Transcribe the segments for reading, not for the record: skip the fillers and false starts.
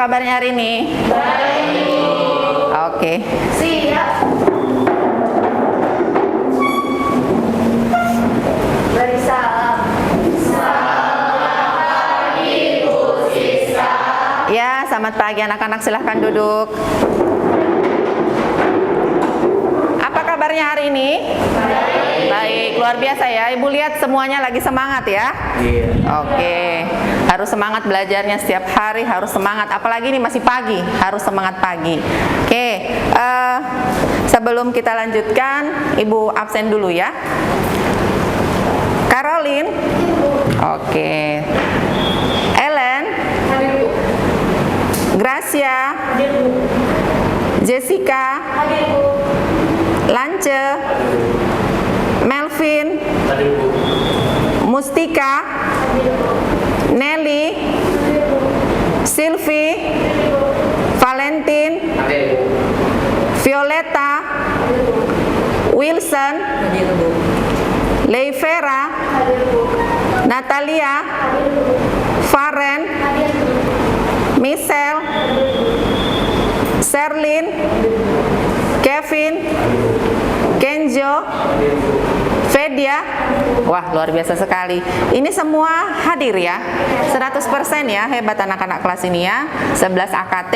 kabarnya hari ini? Baik. Oke. Siap. Beri salam. Selamat pagi, Bu Siska. Ya, selamat pagi anak-anak, silahkan duduk. Apa kabarnya hari ini? Baik, luar biasa ya. Ibu lihat semuanya lagi semangat ya. Iya. Oke, harus semangat belajarnya setiap hari, harus semangat. Apalagi ini masih pagi, harus semangat pagi. Oke, sebelum kita lanjutkan, Ibu absen dulu ya. Caroline. Oke. Ellen. Hadir, Bu. Gracia. Hadir, Bu. Jessica. Hadir, Bu. Lance. Melvin. Hadir, Bu. Mustika. Hadir, Bu. Nelly. Hadir, Bu. Sylvie. Hadir, Bu. Valentin. Hadir, Bu. Violeta. Hadir, Bu. Wilson. Hadir, Bu. Leivera. Hadir, Bu. Natalia. Hadir, Bu. Faren. Hadir, Bu. Michelle. Sherlyn. Kevin. Kenjo. Fedia. Wah, luar biasa sekali. Ini semua hadir ya. 100% ya, hebat anak-anak kelas ini ya. 11 AKT.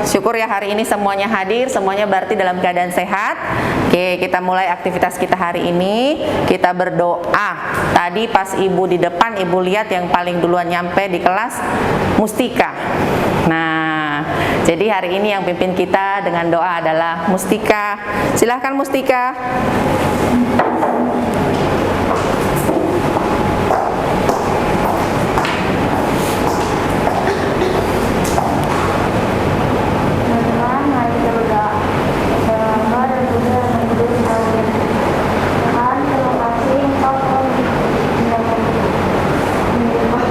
Syukur ya hari ini semuanya hadir, semuanya berarti dalam keadaan sehat. Oke, kita mulai aktivitas kita hari ini. Kita berdoa. Tadi pas Ibu di depan, Ibu lihat yang paling duluan nyampe di kelas Mustika. Nah, jadi hari ini yang pimpin kita dengan doa adalah Mustika. Silahkan Mustika. Teman-teman, mari kita berdoa. Dalam nama dan Putra dan Roh Kudus. Amin. Tuhan, terima kasih Engkau telah menyembah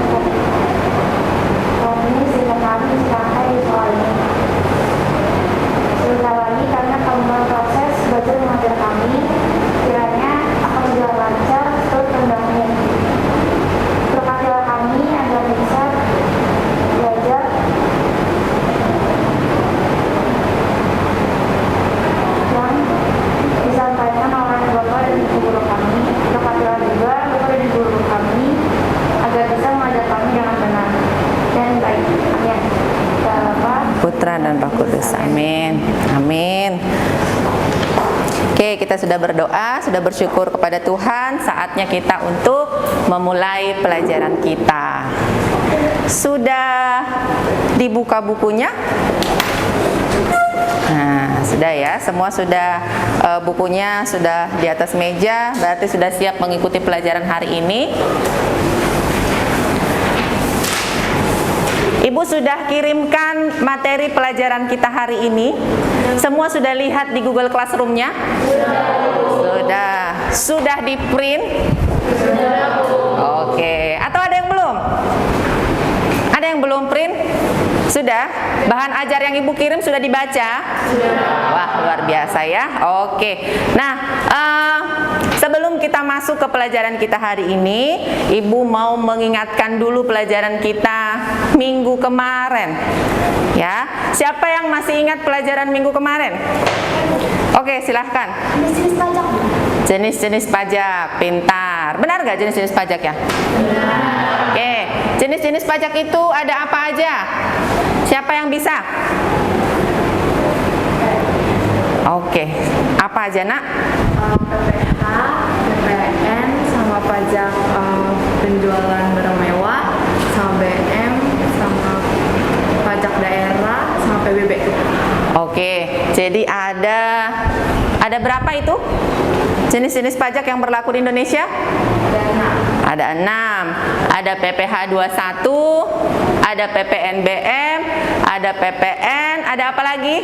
kami sehingga kami sampai di soal ini. Sebentar lagi karena kamu proses belajar mengajar kami, kiranya akan berjalan lancar seturut kehendakmu. Berkatilah kami agar bisa belajar yang disampaikan oleh Bapak dan Ibu guru kami. Berkatilah juga Bapak dan Ibu guru kami agar bisa mengajar kami dengan benar dan baik. Amin. Ya Bapak. Putra dan Roh Kudus. Amin. Amin. Oke, kita sudah berdoa, sudah bersyukur kepada Tuhan. Saatnya kita untuk memulai pelajaran kita. Sudah dibuka bukunya? Nah, sudah ya, semua sudah bukunya sudah di atas meja, berarti sudah siap mengikuti pelajaran hari ini. Ibu sudah kirimkan materi pelajaran kita hari ini. Semua sudah lihat di Google Classroom-nya? Sudah. Sudah di print? Oke. Atau ada yang belum? Ada yang belum print? Sudah? Bahan ajar yang Ibu kirim sudah dibaca? Wah, luar biasa ya. Oke. Nah, sebelum kita masuk ke pelajaran kita hari ini, Ibu mau mengingatkan dulu pelajaran kita minggu kemarin. Ya, siapa yang masih ingat pelajaran minggu kemarin? Oke, silahkan. Jenis pajak. Jenis-jenis pajak, pintar. Benar nggak jenis-jenis pajak ya? Benar. Oke, jenis-jenis pajak itu ada apa aja? Siapa yang bisa? Oke, apa aja nak? PPH, PPN, sama pajak penjualan barang mewah, sama BM, sama pajak daerah, sama PBB. Oke, jadi ada berapa itu? Jenis-jenis pajak yang berlaku di Indonesia? Ada 6. Ada PPH 21, ada PPNBM, ada PPN, ada apa lagi?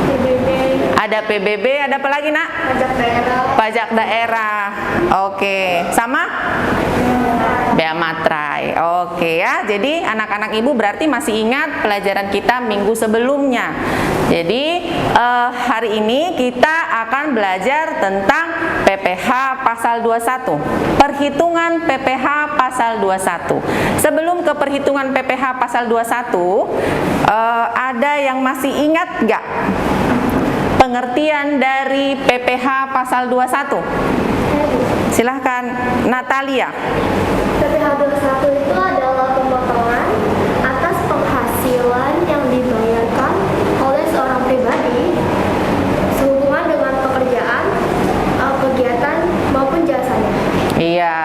PBB. Ada PBB, ada apa lagi nak? Pajak daerah. Pajak daerah. Oke, sama? bea materai. Oke ya, jadi anak-anak ibu berarti masih ingat pelajaran kita minggu sebelumnya. Jadi hari ini kita akan belajar tentang PPh pasal 21. Perhitungan PPh pasal 21. Sebelum ke perhitungan PPh pasal 21, ada yang masih ingat nggak pengertian dari PPh pasal 21? Silahkan Natalia. PPh 21 itu adalah pemotongan atas penghasilan yang dibayarkan oleh seorang pribadi sehubungan dengan pekerjaan, kegiatan maupun jasanya. Iya,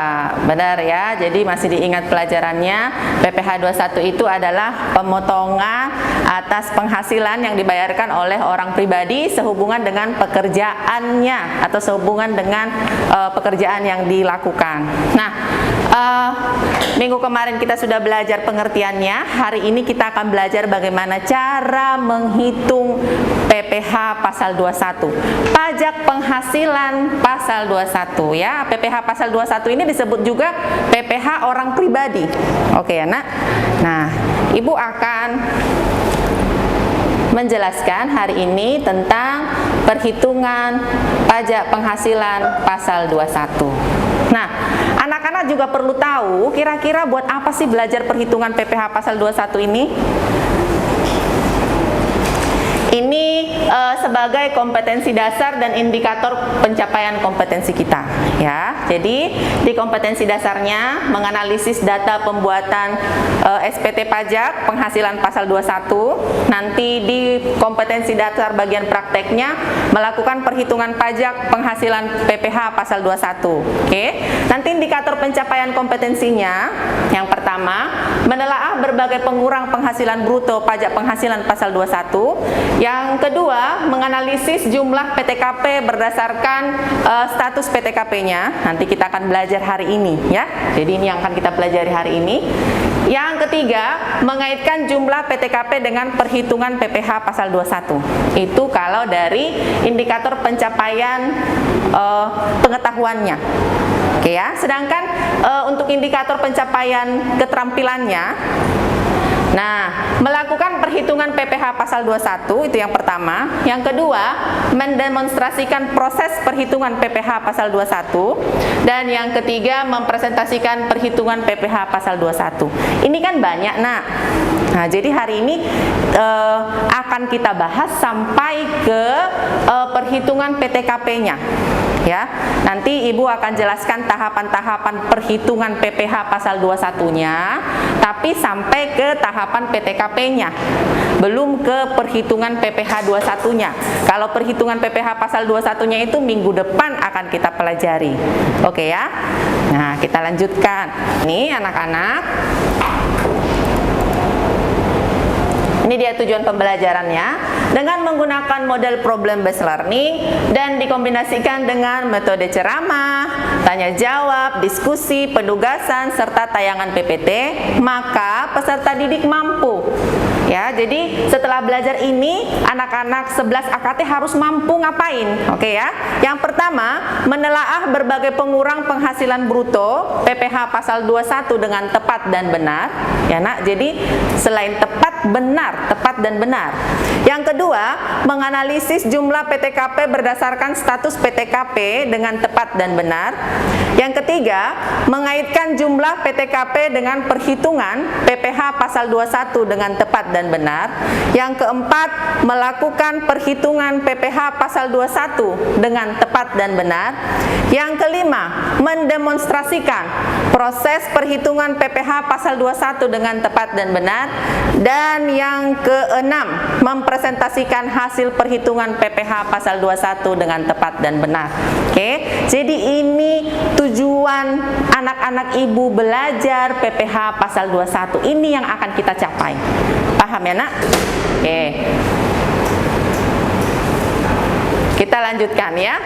benar ya. Jadi masih diingat pelajarannya. PPh 21 itu adalah pemotongan atas penghasilan yang dibayarkan oleh orang pribadi sehubungan dengan pekerjaannya atau sehubungan dengan pekerjaan yang dilakukan. Nah, minggu kemarin kita sudah belajar pengertiannya. Hari ini kita akan belajar bagaimana cara menghitung PPh pasal 21. Pajak penghasilan pasal 21 ya. PPh pasal 21 ini disebut juga PPh orang pribadi. Oke ya, Nak. Nah, Ibu akan menjelaskan hari ini tentang perhitungan pajak penghasilan pasal 21. Nah, anak-anak juga perlu tahu kira-kira buat apa sih belajar perhitungan PPh pasal 21 ini? Ini sebagai kompetensi dasar dan indikator pencapaian kompetensi kita ya. Jadi di kompetensi dasarnya menganalisis data pembuatan SPT pajak penghasilan pasal 21. Nanti di kompetensi dasar bagian prakteknya melakukan perhitungan pajak penghasilan PPh pasal 21. Oke. Nanti indikator pencapaian kompetensinya yang pertama menelaah berbagai pengurang penghasilan bruto pajak penghasilan pasal 21. Yang kedua, menganalisis jumlah PTKP berdasarkan status PTKP-nya. Nanti kita akan belajar hari ini ya. Jadi ini yang akan kita pelajari hari ini. Yang ketiga, mengaitkan jumlah PTKP dengan perhitungan PPh pasal 21. Itu kalau dari indikator pencapaian pengetahuannya. Oke ya. Sedangkan untuk indikator pencapaian keterampilannya, nah, melakukan perhitungan PPh pasal 21 itu yang pertama. Yang kedua, mendemonstrasikan proses perhitungan PPh pasal 21. Dan yang ketiga, mempresentasikan perhitungan PPh pasal 21. Ini kan banyak, Nak. Nah, jadi hari ini akan kita bahas sampai ke perhitungan PTKP-nya. Ya, nanti Ibu akan jelaskan tahapan-tahapan perhitungan PPh pasal 21-nya, tapi sampai ke tahapan PTKP-nya. Belum ke perhitungan PPh 21-nya. Kalau perhitungan PPh pasal 21-nya itu minggu depan akan kita pelajari. Oke ya. Nah, kita lanjutkan. Nih anak-anak. Ini dia tujuan pembelajarannya dengan menggunakan model problem based learning dan dikombinasikan dengan metode ceramah, tanya jawab, diskusi, penugasan serta tayangan PPT, maka peserta didik mampu. Ya, jadi setelah belajar ini anak-anak 11 AKT harus mampu ngapain? Oke ya. Yang pertama, menelaah berbagai pengurang penghasilan bruto PPh pasal 21 dengan tepat dan benar. Ya, Nak. Jadi selain tepat, benar, tepat dan benar. Yang kedua, menganalisis jumlah PTKP berdasarkan status PTKP dengan tepat dan benar. Yang ketiga, mengaitkan jumlah PTKP dengan perhitungan PPh pasal 21 dengan tepat dan benar. Yang keempat, melakukan perhitungan PPh pasal 21 dengan tepat dan benar. Yang kelima, mendemonstrasikan proses perhitungan PPh pasal 21 dengan tepat dan benar. Dan yang keenam, mempresentasikan hasil perhitungan PPh pasal 21 dengan tepat dan benar. Oke, jadi ini tujuan anak-anak Ibu belajar PPh pasal 21. Ini yang akan kita capai. Paham ya, Nak? Oke. Kita lanjutkan ya.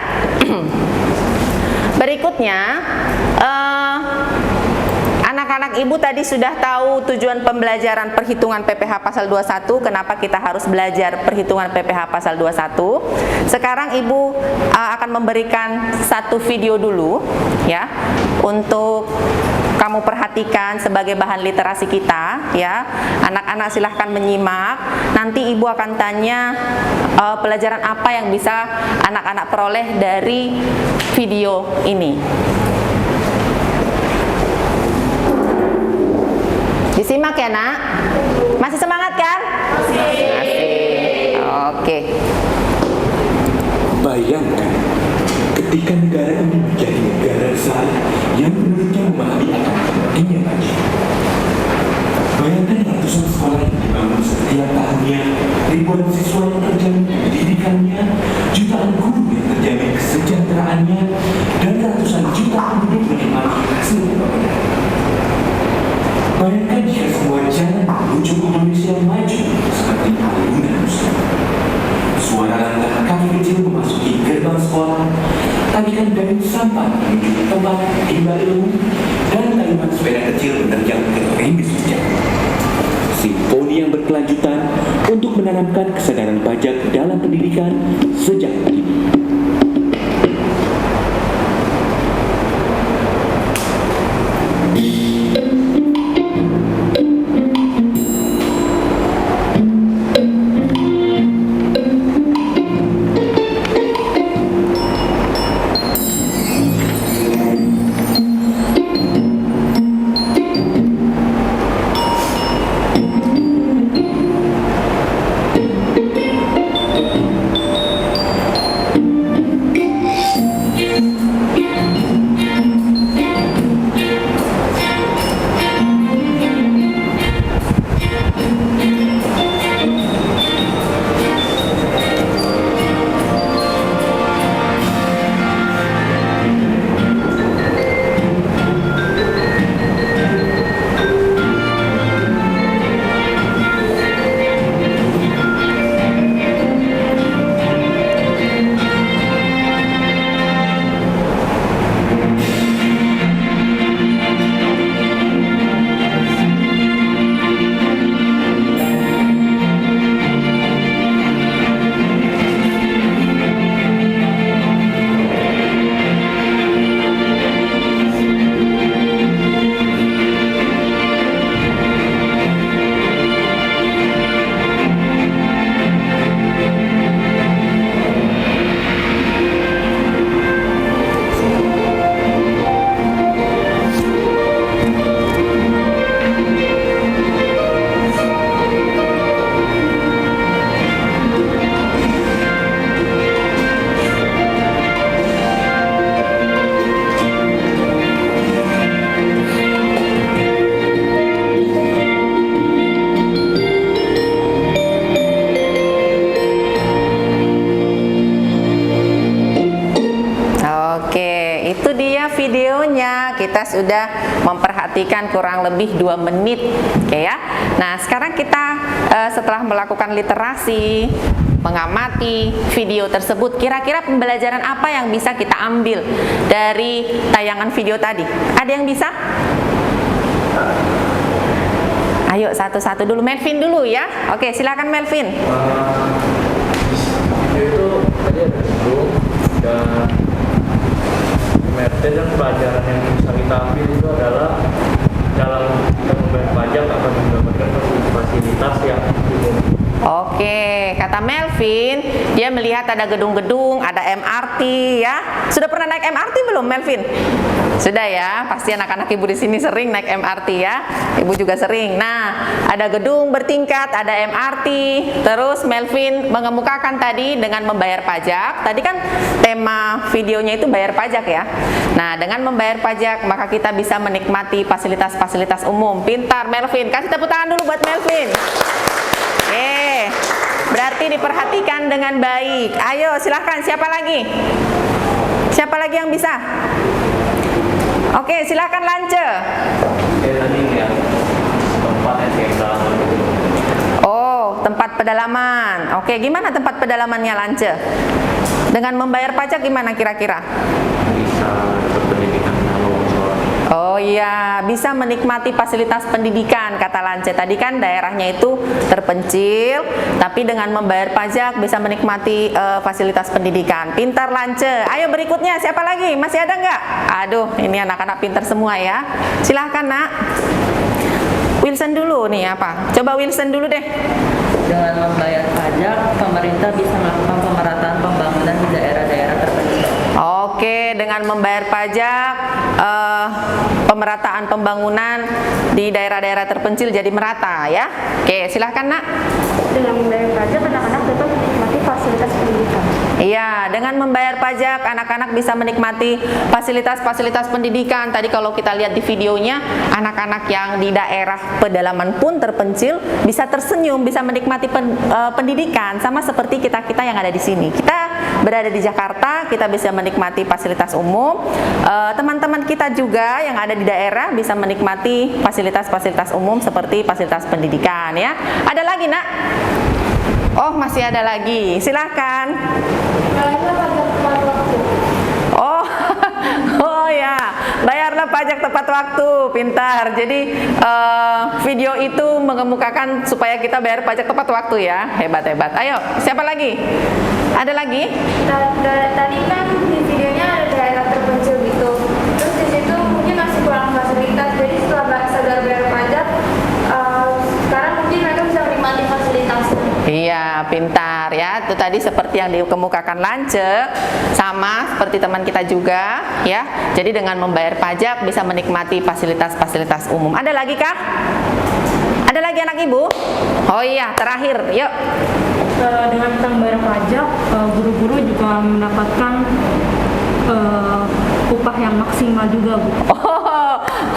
Berikutnya, anak-anak Ibu tadi sudah tahu tujuan pembelajaran perhitungan PPh pasal 21, kenapa kita harus belajar perhitungan PPh pasal 21. Sekarang Ibu akan memberikan satu video dulu ya untuk kamu perhatikan sebagai bahan literasi kita ya. Anak-anak silahkan menyimak. Nanti ibu akan tanya pelajaran apa yang bisa anak-anak peroleh dari video ini. Disimak ya nak? Masih semangat kan? Masih. Oke. Bayangkan ketika negara ini menjadi negara besar yang menurutnya memahami akan pentingnya pajak. Bayangkan ratusan sekolah yang dibangun setiap tahunnya, ribuan siswa yang terjamin pendidikannya, jutaan guru yang terjamin kesejahteraannya, dan ratusan juta penduduk menikmati hasil pembangunan. Bayangkan jika semua jalan menuju Indonesia maju seperti alunan musik. Suara langkah kaki kecil memasuki gerbang sekolah, tarikan dayung sampah menuju tempat rimba ilmu, dan tayuman sepeda kecil menerjang gerimis hujan. Simfoni yang berkelanjutan untuk menanamkan kesadaran pajak dalam pendidikan sejak dini. videonya. Kita sudah memperhatikan kurang lebih 2 menit, oke ya. Nah, sekarang kita setelah melakukan literasi, mengamati video tersebut, kira-kira pembelajaran apa yang bisa kita ambil dari tayangan video tadi? Ada yang bisa? Ayo satu-satu dulu, Melvin dulu ya. Oke, silakan Melvin. Itu tadi ada sebelum dan MRT dan pelajaran yang bisa kita ambil itu adalah dalam kita membayar pajak akan mendapatkan fasilitas yang umum. Oke, kata Melvin, dia melihat ada gedung-gedung, ada MRT ya. Sudah pernah naik MRT belum, Melvin? Sudah ya, pasti anak-anak ibu di sini sering naik MRT ya. Ibu juga sering. Nah, ada gedung bertingkat, ada MRT. Terus Melvin mengemukakan tadi dengan membayar pajak. Tadi kan tema videonya itu bayar pajak ya. Nah, dengan membayar pajak maka kita bisa menikmati fasilitas-fasilitas umum. Pintar Melvin, kasih tepuk tangan dulu buat Melvin. Oke, berarti diperhatikan dengan baik. Ayo silahkan, siapa lagi? Siapa lagi yang bisa? Oke, silahkan Lance. Tadi ya tempat yang pedalaman. Oh, tempat pedalaman. Oke, gimana tempat pedalamannya Lance? Dengan membayar pajak gimana kira-kira? Bisa dapat pendidikan yang longsor. Oh iya, bisa menikmati fasilitas pendidikan, kata Lance. Tadi kan daerahnya itu terpencil, tapi dengan membayar pajak bisa menikmati fasilitas pendidikan. Pintar Lance. Ayo berikutnya, siapa lagi? Masih ada nggak? Aduh, ini anak-anak pintar semua ya. Silahkan nak. Wilson dulu nih apa? Coba Wilson dulu deh. Dengan membayar pajak, pemerintah bisa melakukan pemerataan pembangunan di daerah-daerah terpencil. Oke, dengan membayar pajak, pemerataan pembangunan di daerah-daerah terpencil jadi merata ya. Oke, silahkan nak. Dengan membayar pajak, anak-anak dapat menikmati fasilitas pendidikan. Iya, dengan membayar pajak, anak-anak bisa menikmati fasilitas-fasilitas pendidikan. Tadi kalau kita lihat di videonya, anak-anak yang di daerah pedalaman pun terpencil bisa tersenyum, bisa menikmati pendidikan, sama seperti kita-kita yang ada di sini. Kita berada di Jakarta, kita bisa menikmati fasilitas umum. Teman-teman kita juga yang ada di daerah bisa menikmati fasilitas-fasilitas umum seperti fasilitas pendidikan ya. Ada lagi nak? Oh, masih ada lagi. Silahkan. Oh, oh ya, bayarlah pajak tepat waktu, pintar. Jadi video itu mengemukakan supaya kita bayar pajak tepat waktu ya, hebat-hebat. Ayo, siapa lagi? Ada lagi? Tadi kan di videonya ada daerah terpencil gitu. Terus di situ mungkin masih kurang fasilitas. Jadi setelah sadar bayar pajak, sekarang mungkin mereka bisa menikmati fasilitasnya. Iya, pintar ya. Itu tadi seperti yang dikemukakan Lance, sama seperti teman kita juga ya. Jadi dengan membayar pajak bisa menikmati fasilitas-fasilitas umum. Ada lagi kah? Ada lagi anak ibu? Oh iya, terakhir, yuk. Dengan kita membayar pajak, guru-guru juga mendapatkan upah yang maksimal juga, Bu. Oh,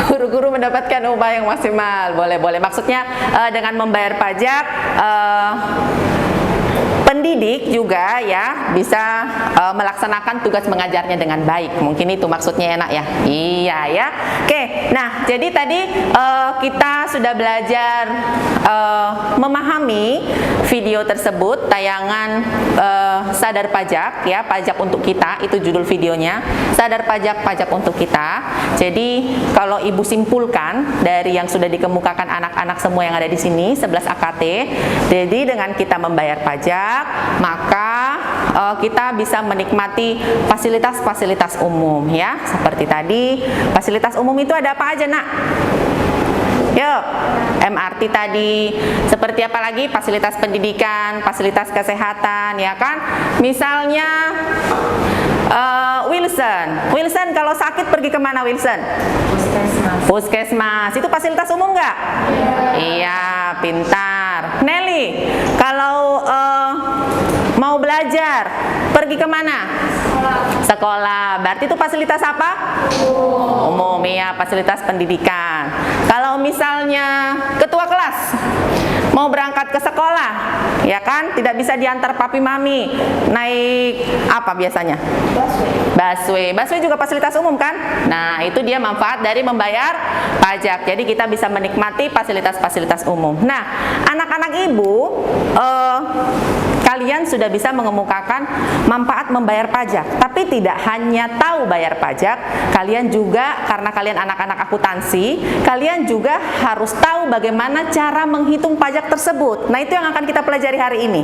guru-guru mendapatkan upah yang maksimal. Boleh. Maksudnya dengan membayar pajak, pendidik juga ya bisa melaksanakan tugas mengajarnya dengan baik. Mungkin itu maksudnya enak ya. Iya ya. Oke. Nah, jadi tadi kita sudah belajar memahami video tersebut, tayangan sadar pajak ya, pajak untuk kita, itu judul videonya. Sadar pajak, pajak untuk kita. Jadi kalau ibu simpulkan dari yang sudah dikemukakan anak-anak semua yang ada di sini 11 AKT, jadi dengan kita membayar pajak, maka kita bisa menikmati fasilitas-fasilitas umum ya. Seperti tadi, fasilitas umum itu ada apa aja nak? Yuk, MRT tadi, seperti apa lagi? Fasilitas pendidikan, fasilitas kesehatan ya kan? Misalnya Wilson kalau sakit pergi kemana Wilson? Puskesmas. Itu fasilitas umum nggak? Iya, pintar. Nelly, kalau mau belajar pergi kemana? Sekolah. Berarti itu fasilitas apa? Umum ya, fasilitas pendidikan. Kalau misalnya ketua kelas mau berangkat ke sekolah, ya kan, tidak bisa diantar papi mami, naik apa biasanya? Busway. Busway juga fasilitas umum kan? Nah, itu dia manfaat dari membayar pajak. Jadi kita bisa menikmati fasilitas-fasilitas umum. Nah, anak-anak ibu, kalian sudah bisa mengemukakan manfaat membayar pajak. Tapi tidak hanya tahu bayar pajak, kalian juga, karena kalian anak-anak akuntansi, kalian juga harus tahu bagaimana cara menghitung pajak tersebut. Nah, itu yang akan kita pelajari hari ini.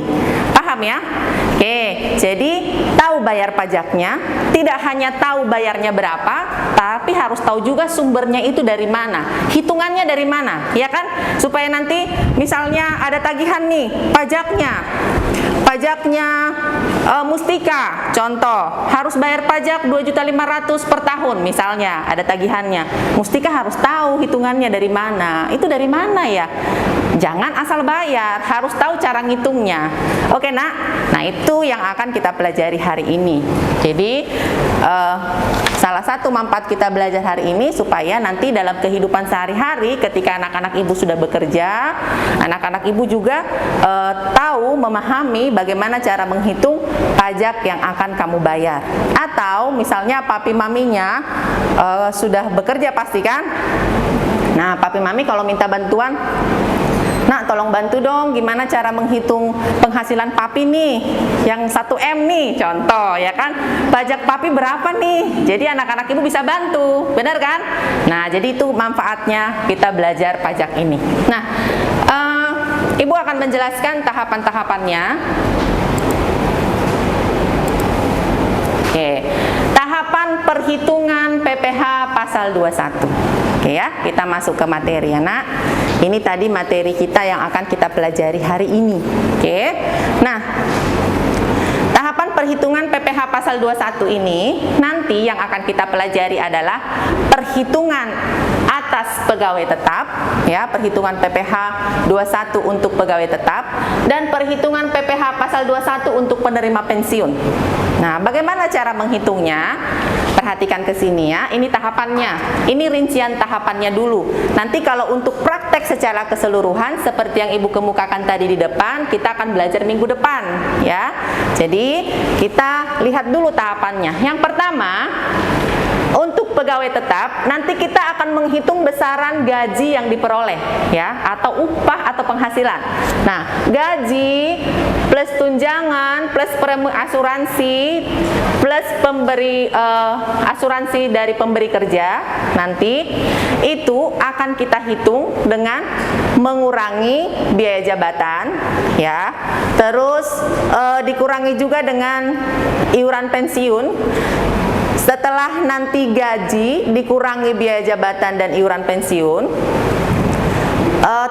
Paham ya? Oke, jadi tahu bayar pajaknya, tidak hanya tahu bayarnya berapa, tapi harus tahu juga sumbernya itu dari mana, hitungannya dari mana, ya kan? Supaya nanti misalnya ada tagihan nih, pajaknya Mustika, contoh, harus bayar pajak 2.500.000 per tahun misalnya, ada tagihannya. Mustika harus tahu hitungannya dari mana. Itu dari mana ya? Jangan asal bayar, harus tahu cara ngitungnya. Oke nak? Nah, itu yang akan kita pelajari hari ini. Jadi salah satu manfaat kita belajar hari ini supaya nanti dalam kehidupan sehari-hari ketika anak-anak ibu sudah bekerja, anak-anak ibu juga tahu, memahami bagaimana cara menghitung pajak yang akan kamu bayar. Atau misalnya papi maminya sudah bekerja pasti kan? Nah, papi mami kalau minta bantuan, Nak, tolong bantu dong gimana cara menghitung penghasilan papi nih yang 1M nih, contoh ya kan. Pajak papi berapa nih? Jadi anak-anak ibu bisa bantu, benar kan? Nah, jadi itu manfaatnya kita belajar pajak ini. Nah, ibu akan menjelaskan tahapan-tahapannya. Oke, tahapan perhitungan PPh pasal 21. Oke ya, kita masuk ke materi ya nak. Ini tadi materi kita yang akan kita pelajari hari ini. Oke, nah tahapan perhitungan PPh pasal 21 ini nanti yang akan kita pelajari adalah perhitungan atas pegawai tetap, ya, perhitungan PPh 21 untuk pegawai tetap dan perhitungan PPh pasal 21 untuk penerima pensiun. Nah, bagaimana cara menghitungnya? Perhatikan ke sini ya. Ini tahapannya. Ini rincian tahapannya dulu. Nanti kalau untuk praktek secara keseluruhan seperti yang Ibu kemukakan tadi di depan, kita akan belajar minggu depan, ya. Jadi, kita lihat dulu tahapannya. Yang pertama, untuk pegawai tetap, nanti kita akan menghitung besaran gaji yang diperoleh, ya, atau upah atau penghasilan. Nah, gaji plus tunjangan plus premi asuransi plus pemberi asuransi dari pemberi kerja nanti itu akan kita hitung dengan mengurangi biaya jabatan, ya. Terus dikurangi juga dengan iuran pensiun. Setelah nanti gaji dikurangi biaya jabatan dan iuran pensiun,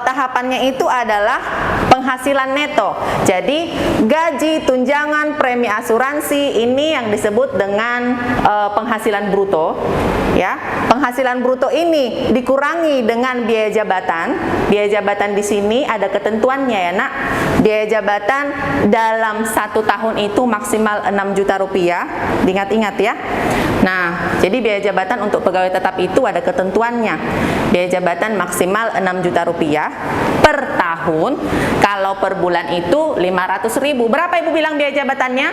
tahapannya itu adalah penghasilan neto. Jadi gaji, tunjangan, premi asuransi ini yang disebut dengan penghasilan bruto, ya. Penghasilan bruto ini dikurangi dengan biaya jabatan. Biaya jabatan di sini ada ketentuannya ya nak. Biaya jabatan dalam 1 tahun itu maksimal 6 juta rupiah. Diingat-ingat ya. Nah, jadi biaya jabatan untuk pegawai tetap itu ada ketentuannya. Biaya jabatan maksimal 6 juta rupiah per tahun. Kalau per bulan itu 500.000. Berapa Ibu bilang biaya jabatannya?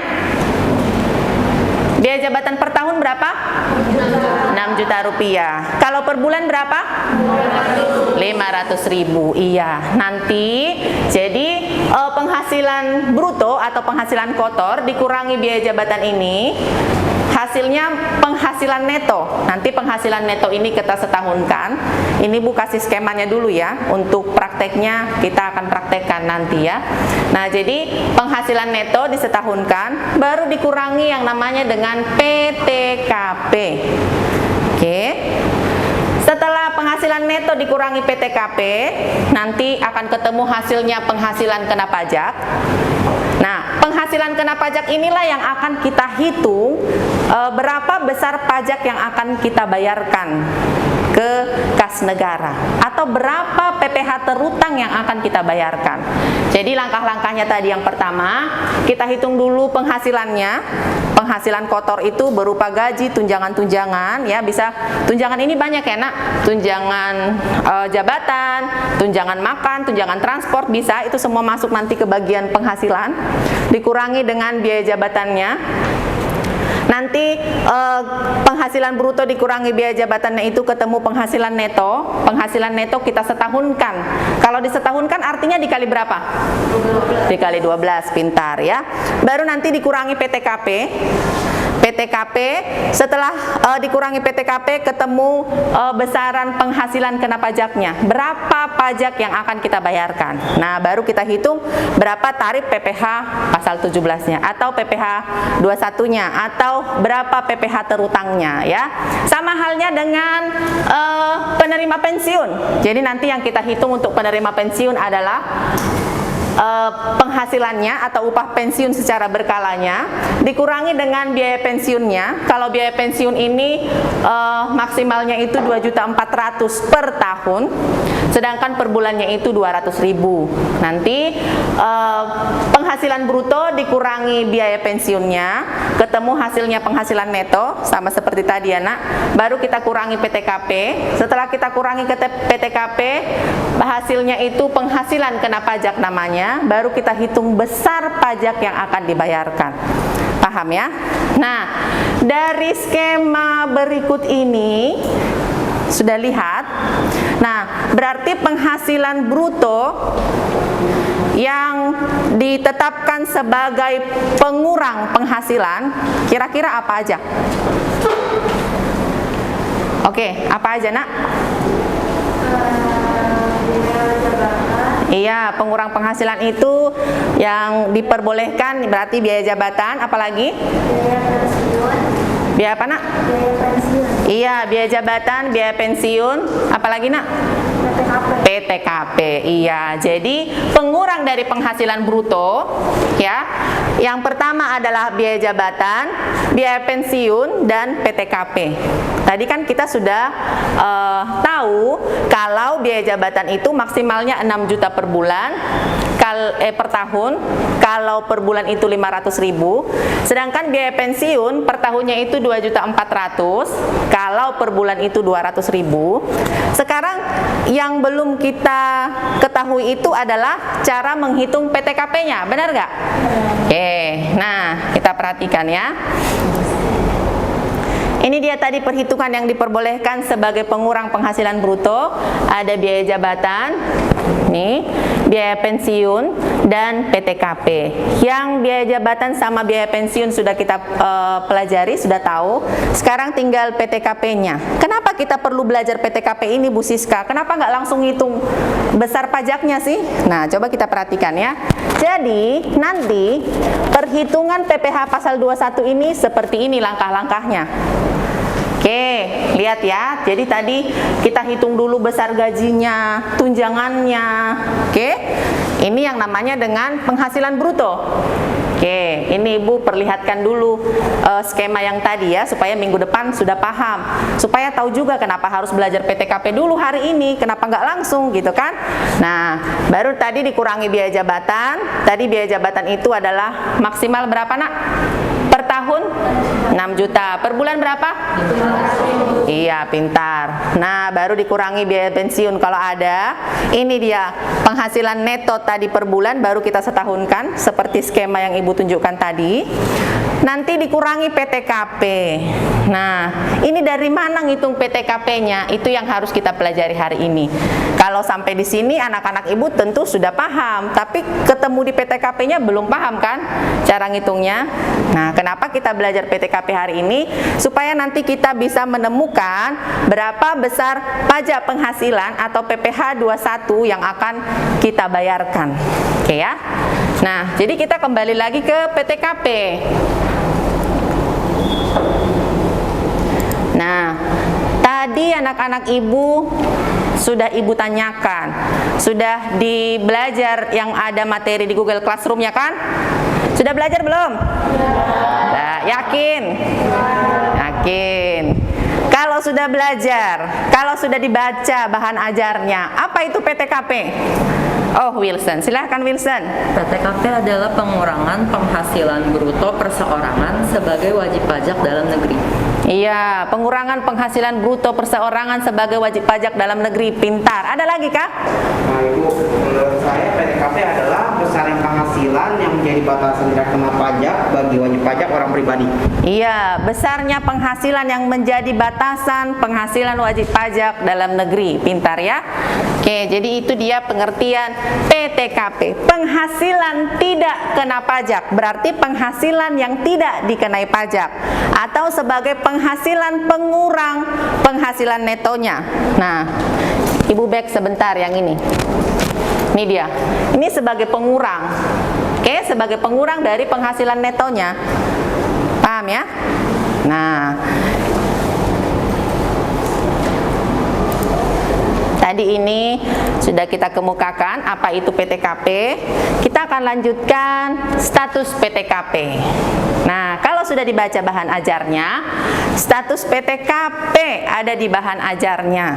Biaya jabatan per tahun berapa? 6 juta rupiah. Kalau per bulan berapa? 500.000. Iya, nanti jadi penghasilan bruto atau penghasilan kotor dikurangi biaya jabatan ini, hasilnya penghasilan neto. Nanti penghasilan neto ini kita setahunkan. Ini Bu kasih skemanya dulu ya. Untuk prakteknya kita akan praktekkan nanti ya. Nah, jadi penghasilan neto disetahunkan, baru dikurangi yang namanya dengan PTKP. Oke. Setelah penghasilan neto dikurangi PTKP, nanti akan ketemu hasilnya penghasilan kena pajak. Nah, penghasilan kena pajak inilah yang akan kita hitung berapa besar pajak yang akan kita bayarkan ke kas negara atau berapa PPh terutang yang akan kita bayarkan. Jadi langkah-langkahnya tadi yang pertama, kita hitung dulu penghasilannya. Penghasilan kotor itu berupa gaji, tunjangan-tunjangan ya, bisa tunjangan ini banyak ya nak. Tunjangan jabatan, tunjangan makan, tunjangan transport bisa, itu semua masuk nanti ke bagian penghasilan. Dikurangi dengan biaya jabatannya. Nanti penghasilan bruto dikurangi biaya jabatannya itu ketemu penghasilan neto. Penghasilan neto kita setahunkan. Kalau disetahunkan artinya dikali berapa? 12. Dikali 12, pintar ya. Baru nanti dikurangi PTKP. PTKP, setelah dikurangi PTKP ketemu besaran penghasilan kena pajaknya. Berapa pajak yang akan kita bayarkan. Nah, baru kita hitung berapa tarif PPh pasal 17-nya atau PPh 21-nya atau berapa PPh terutangnya ya. Sama halnya dengan penerima pensiun. Jadi nanti yang kita hitung untuk penerima pensiun adalah penghasilannya atau upah pensiun secara berkalanya dikurangi dengan biaya pensiunnya. Kalau biaya pensiun ini maksimalnya itu 2.400.000 per tahun, sedangkan per bulannya itu 200.000. Nanti penghasilan bruto dikurangi biaya pensiunnya, ketemu hasilnya penghasilan neto sama seperti tadi ya nak. Baru kita kurangi PTKP. Setelah kita kurangi ke PTKP, hasilnya itu penghasilan kena pajak namanya. Baru kita hitung besar pajak yang akan dibayarkan. Paham ya? Nah, dari skema berikut ini sudah lihat Nah, berarti penghasilan bruto yang ditetapkan sebagai pengurang penghasilan kira-kira apa aja? Oke, apa aja nak? Iya, pengurang penghasilan itu yang diperbolehkan berarti biaya jabatan, apalagi? Biaya pensiun. Biaya apa nak? Biaya pensiun. Iya, biaya jabatan, biaya pensiun, apalagi nak? PTKP. PTKP, iya. Jadi pengurang dari penghasilan bruto, ya. Yang pertama adalah biaya jabatan, biaya pensiun, dan PTKP. Tadi kan kita sudah tahu kalau biaya jabatan itu maksimalnya 6 juta per bulan, per tahun. Kalau per bulan itu 500.000. Sedangkan biaya pensiun per tahunnya itu 2.400.000. Kalau per bulan itu 200.000. Sekarang yang belum kita ketahui itu adalah cara menghitung PTKP-nya, benar nggak? Oke, nah kita perhatikan ya. Ini dia tadi perhitungan yang diperbolehkan sebagai pengurang penghasilan bruto. Ada biaya jabatan, nih, biaya pensiun, dan PTKP. Yang biaya jabatan sama biaya pensiun sudah kita pelajari, sudah tahu. Sekarang tinggal PTKP-nya. Kenapa kita perlu belajar PTKP ini, Bu Siska? Kenapa nggak langsung hitung besar pajaknya sih? Nah, coba kita perhatikan ya. Jadi, nanti perhitungan PPh pasal 21 ini seperti ini langkah-langkahnya. Oke, lihat ya. Jadi tadi kita hitung dulu besar gajinya, tunjangannya. Oke, ini yang namanya dengan penghasilan bruto. Oke, ini Ibu perlihatkan dulu skema yang tadi ya, supaya minggu depan sudah paham. Supaya tahu juga kenapa harus belajar PTKP dulu hari ini, kenapa nggak langsung gitu kan. Nah, baru tadi dikurangi biaya jabatan. Tadi biaya jabatan itu adalah maksimal berapa nak? Per tahun 6 juta. Per bulan berapa? Iya, pintar. Nah, baru dikurangi biaya pensiun kalau ada. Ini dia penghasilan neto tadi per bulan, baru kita setahunkan seperti skema yang Ibu tunjukkan tadi. Nanti dikurangi PTKP. Nah, ini dari mana ngitung PTKP-nya? Itu yang harus kita pelajari hari ini. Kalau sampai di sini anak-anak Ibu tentu sudah paham, tapi ketemu di PTKP-nya belum paham kan cara ngitungnya. Nah, kenapa kita belajar PTKP hari ini? Supaya nanti kita bisa menemukan berapa besar pajak penghasilan atau PPh 21 yang akan kita bayarkan. Oke ya. Nah, jadi kita kembali lagi ke PTKP. Nah, tadi anak-anak Ibu sudah Ibu tanyakan, sudah dibelajar yang ada materi di Google Classroom ya kan? Sudah belajar belum? Nah, yakin? Yakin. Kalau sudah belajar, kalau sudah dibaca bahan ajarnya, apa itu PTKP? Oh, Wilson, silahkan Wilson. PTKP adalah pengurangan penghasilan bruto perseorangan sebagai wajib pajak dalam negeri. Iya, pengurangan penghasilan bruto perseorangan sebagai wajib pajak dalam negeri. Pintar. Ada lagi kah? Nah Ibu, menurut saya PTKP adalah besaran penghasilan yang menjadi batasan tidak kena pajak bagi wajib pajak orang pribadi. Iya, besarnya penghasilan yang menjadi batasan penghasilan wajib pajak dalam negeri. Pintar ya. Oke, jadi itu dia pengertian PTKP. Penghasilan tidak kena pajak, berarti penghasilan yang tidak dikenai pajak. Atau sebagai penghasilan pengurang penghasilan netonya. Nah, Ibu back sebentar yang ini. Ini dia. Ini sebagai pengurang. Oke, sebagai pengurang dari penghasilan netonya. Paham ya? Nah, tadi ini sudah kita kemukakan apa itu PTKP. Kita akan lanjutkan status PTKP. Nah, kalau sudah dibaca bahan ajarnya, status PTKP ada di bahan ajarnya.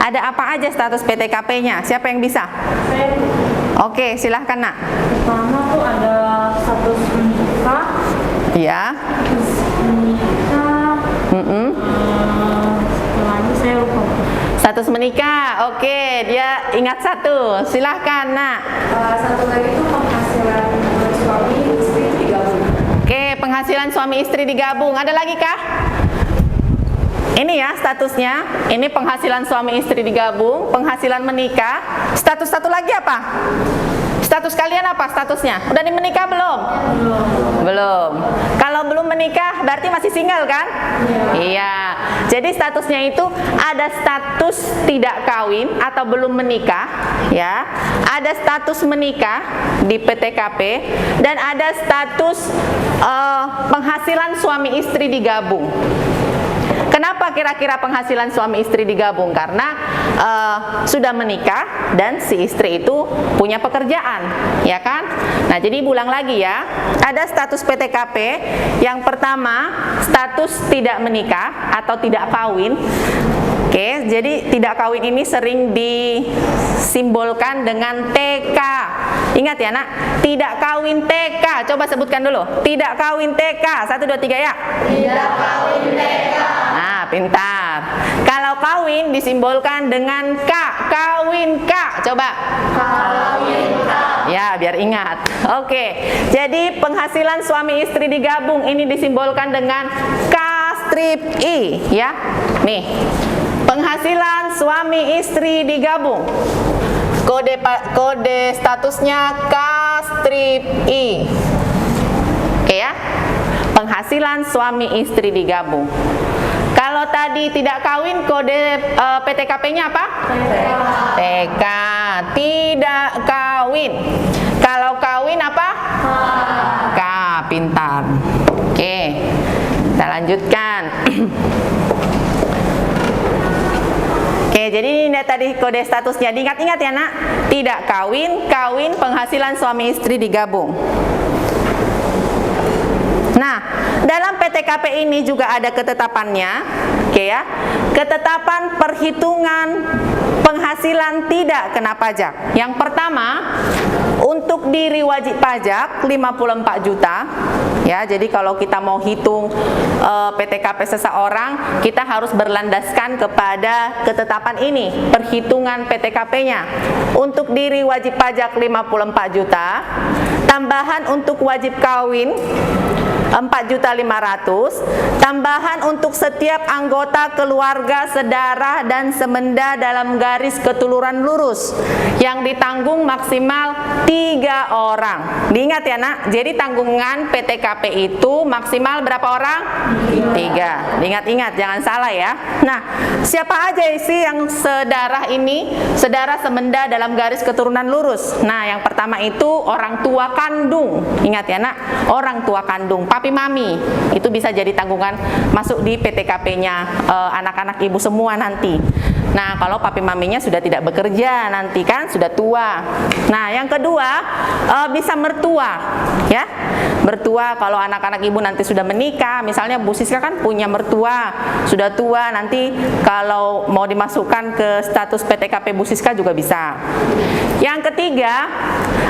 Ada apa aja status PTKP-nya? Siapa yang bisa? Oke, silahkan nak. Pertama tuh ada status menikah, Ya. menikah, lagi saya lupa. Status menikah. Oke, dia ingat satu. Silahkan nak. Satu lagi itu penghasilan suami istri digabung. Oke, penghasilan suami istri digabung. Ada lagi kah? Ini ya statusnya. Ini penghasilan suami istri digabung, penghasilan menikah. Status satu lagi apa? Status kalian apa statusnya? Udah menikah belum? Belum. Kalau belum menikah berarti masih single kan? Iya. Jadi statusnya itu ada status tidak kawin atau belum menikah, ya. Ada status menikah di PTKP dan ada status penghasilan suami istri digabung. Kenapa kira-kira penghasilan suami istri digabung? Karena sudah menikah dan si istri itu punya pekerjaan, ya kan? Nah, jadi ulang lagi ya. Ada status PTKP. Yang pertama, status tidak menikah atau tidak kawin. Oke, jadi tidak kawin ini sering disimbolkan dengan TK. Ingat ya nak, tidak kawin TK. Coba sebutkan dulu. Tidak kawin TK. 1, 2, 3 ya. Tidak kawin TK. Nah, pintar. Kalau kawin disimbolkan dengan K. Kawin K. Coba. Kawin K. Ya, biar ingat. Oke, jadi penghasilan suami istri digabung ini disimbolkan dengan K strip I, ya. Nih. Penghasilan suami istri digabung. Kode statusnya K strip I. Oke ya. Penghasilan suami istri digabung. Kalau tadi tidak kawin, kode PTKP-nya apa? TK. Tidak kawin. Kalau kawin apa? K. Pintar. Oke. Kita lanjutkan. Oke, jadi ini tadi kode statusnya. Diingat-ingat ya nak. Tidak kawin, kawin, penghasilan suami istri digabung. Nah, dalam PTKP ini juga ada ketetapannya, oke ya. Ketetapan perhitungan penghasilan tidak kena pajak. Yang pertama, untuk diri wajib pajak 54 juta. Ya, jadi kalau kita mau hitung PTKP seseorang, kita harus berlandaskan kepada ketetapan ini, perhitungan PTKP-nya. Untuk diri wajib pajak 54 juta, tambahan untuk wajib kawin 4.500.000, tambahan untuk setiap anggota keluarga, sedarah dan semenda dalam garis keturunan lurus yang ditanggung maksimal 3 orang. Diingat ya nak, jadi tanggungan PTKP itu maksimal berapa orang? 3. Diingat-ingat, jangan salah ya. Nah, siapa aja sih yang sedarah ini? Sedarah semenda dalam garis keturunan lurus. Nah, yang pertama itu orang tua kandung. Ingat ya nak, orang tua kandung. Papi mami itu bisa jadi tanggungan masuk di PTKP-nya anak-anak ibu semua nanti. Nah, kalau papi maminya sudah tidak bekerja nanti kan sudah tua. Nah, yang kedua bisa mertua, ya. Mertua kalau anak-anak ibu nanti sudah menikah, misalnya Bu Siska kan punya mertua sudah tua, nanti kalau mau dimasukkan ke status PTKP Bu Siska juga bisa. Yang ketiga,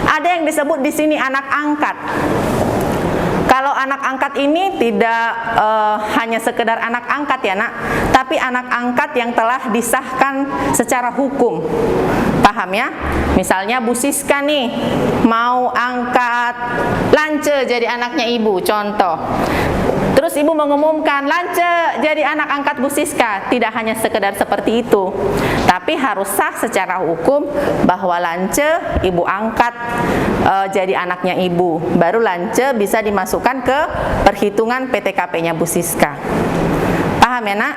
ada yang disebut di sini anak angkat. Kalau anak angkat ini tidak hanya sekedar anak angkat ya nak, tapi anak angkat yang telah disahkan secara hukum. Paham ya? Misalnya Bu Siska nih mau angkat Lance jadi anaknya ibu, contoh. Terus ibu mengumumkan Lance jadi anak angkat Bu Siska. Tidak hanya sekedar seperti itu, tapi harus sah secara hukum bahwa Lance ibu angkat jadi anaknya ibu. Baru Lance bisa dimasukkan ke perhitungan PTKP-nya Bu Siska. Paham ya nak?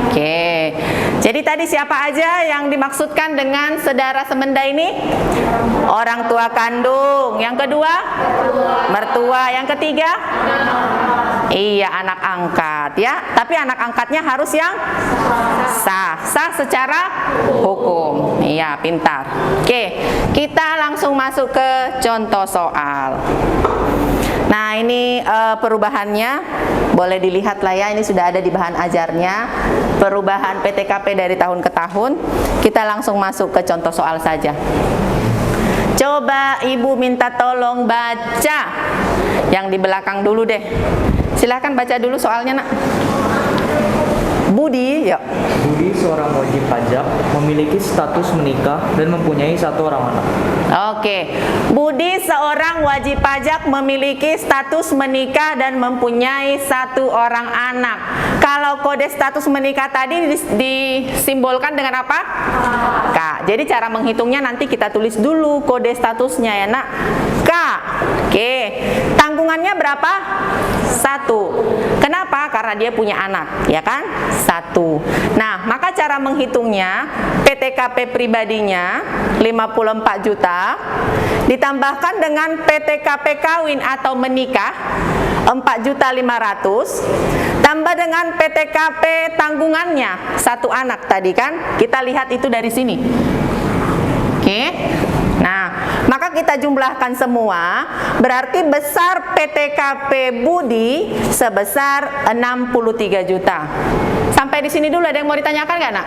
Oke. Jadi tadi siapa aja yang dimaksudkan dengan sedara semenda ini? Orang tua kandung. Yang kedua? Mertua. Yang ketiga? Iya, anak angkat ya. Tapi anak angkatnya harus yang sah. Sah secara hukum. Iya, pintar. Oke, kita langsung masuk ke contoh soal. Nah, ini perubahannya boleh dilihat lah ya, ini sudah ada di bahan ajarnya. Perubahan PTKP dari tahun ke tahun. Kita langsung masuk ke contoh soal saja. Coba ibu minta tolong baca yang di belakang dulu deh. Silahkan baca dulu soalnya nak. Budi, yuk. Budi seorang wajib pajak memiliki status menikah dan mempunyai 1 orang anak. Oke, Budi seorang wajib pajak memiliki status menikah dan mempunyai 1 orang anak. Kalau kode status menikah tadi disimbolkan dengan apa? K. Jadi cara menghitungnya nanti kita tulis dulu kode statusnya ya nak. K. Oke, tanggungannya berapa? 1. Kenapa? Karena dia punya anak, ya kan? 1. Nah, maka cara menghitungnya PTKP pribadinya 54 juta ditambahkan dengan PTKP kawin atau menikah 4.500.000 tambah dengan PTKP tanggungannya 1 anak tadi kan? Kita lihat itu dari sini. Oke. Nah, maka kita jumlahkan semua, berarti besar PTKP Budi sebesar 63 juta. Sampai di sini dulu, ada yang mau ditanyakan nggak nak?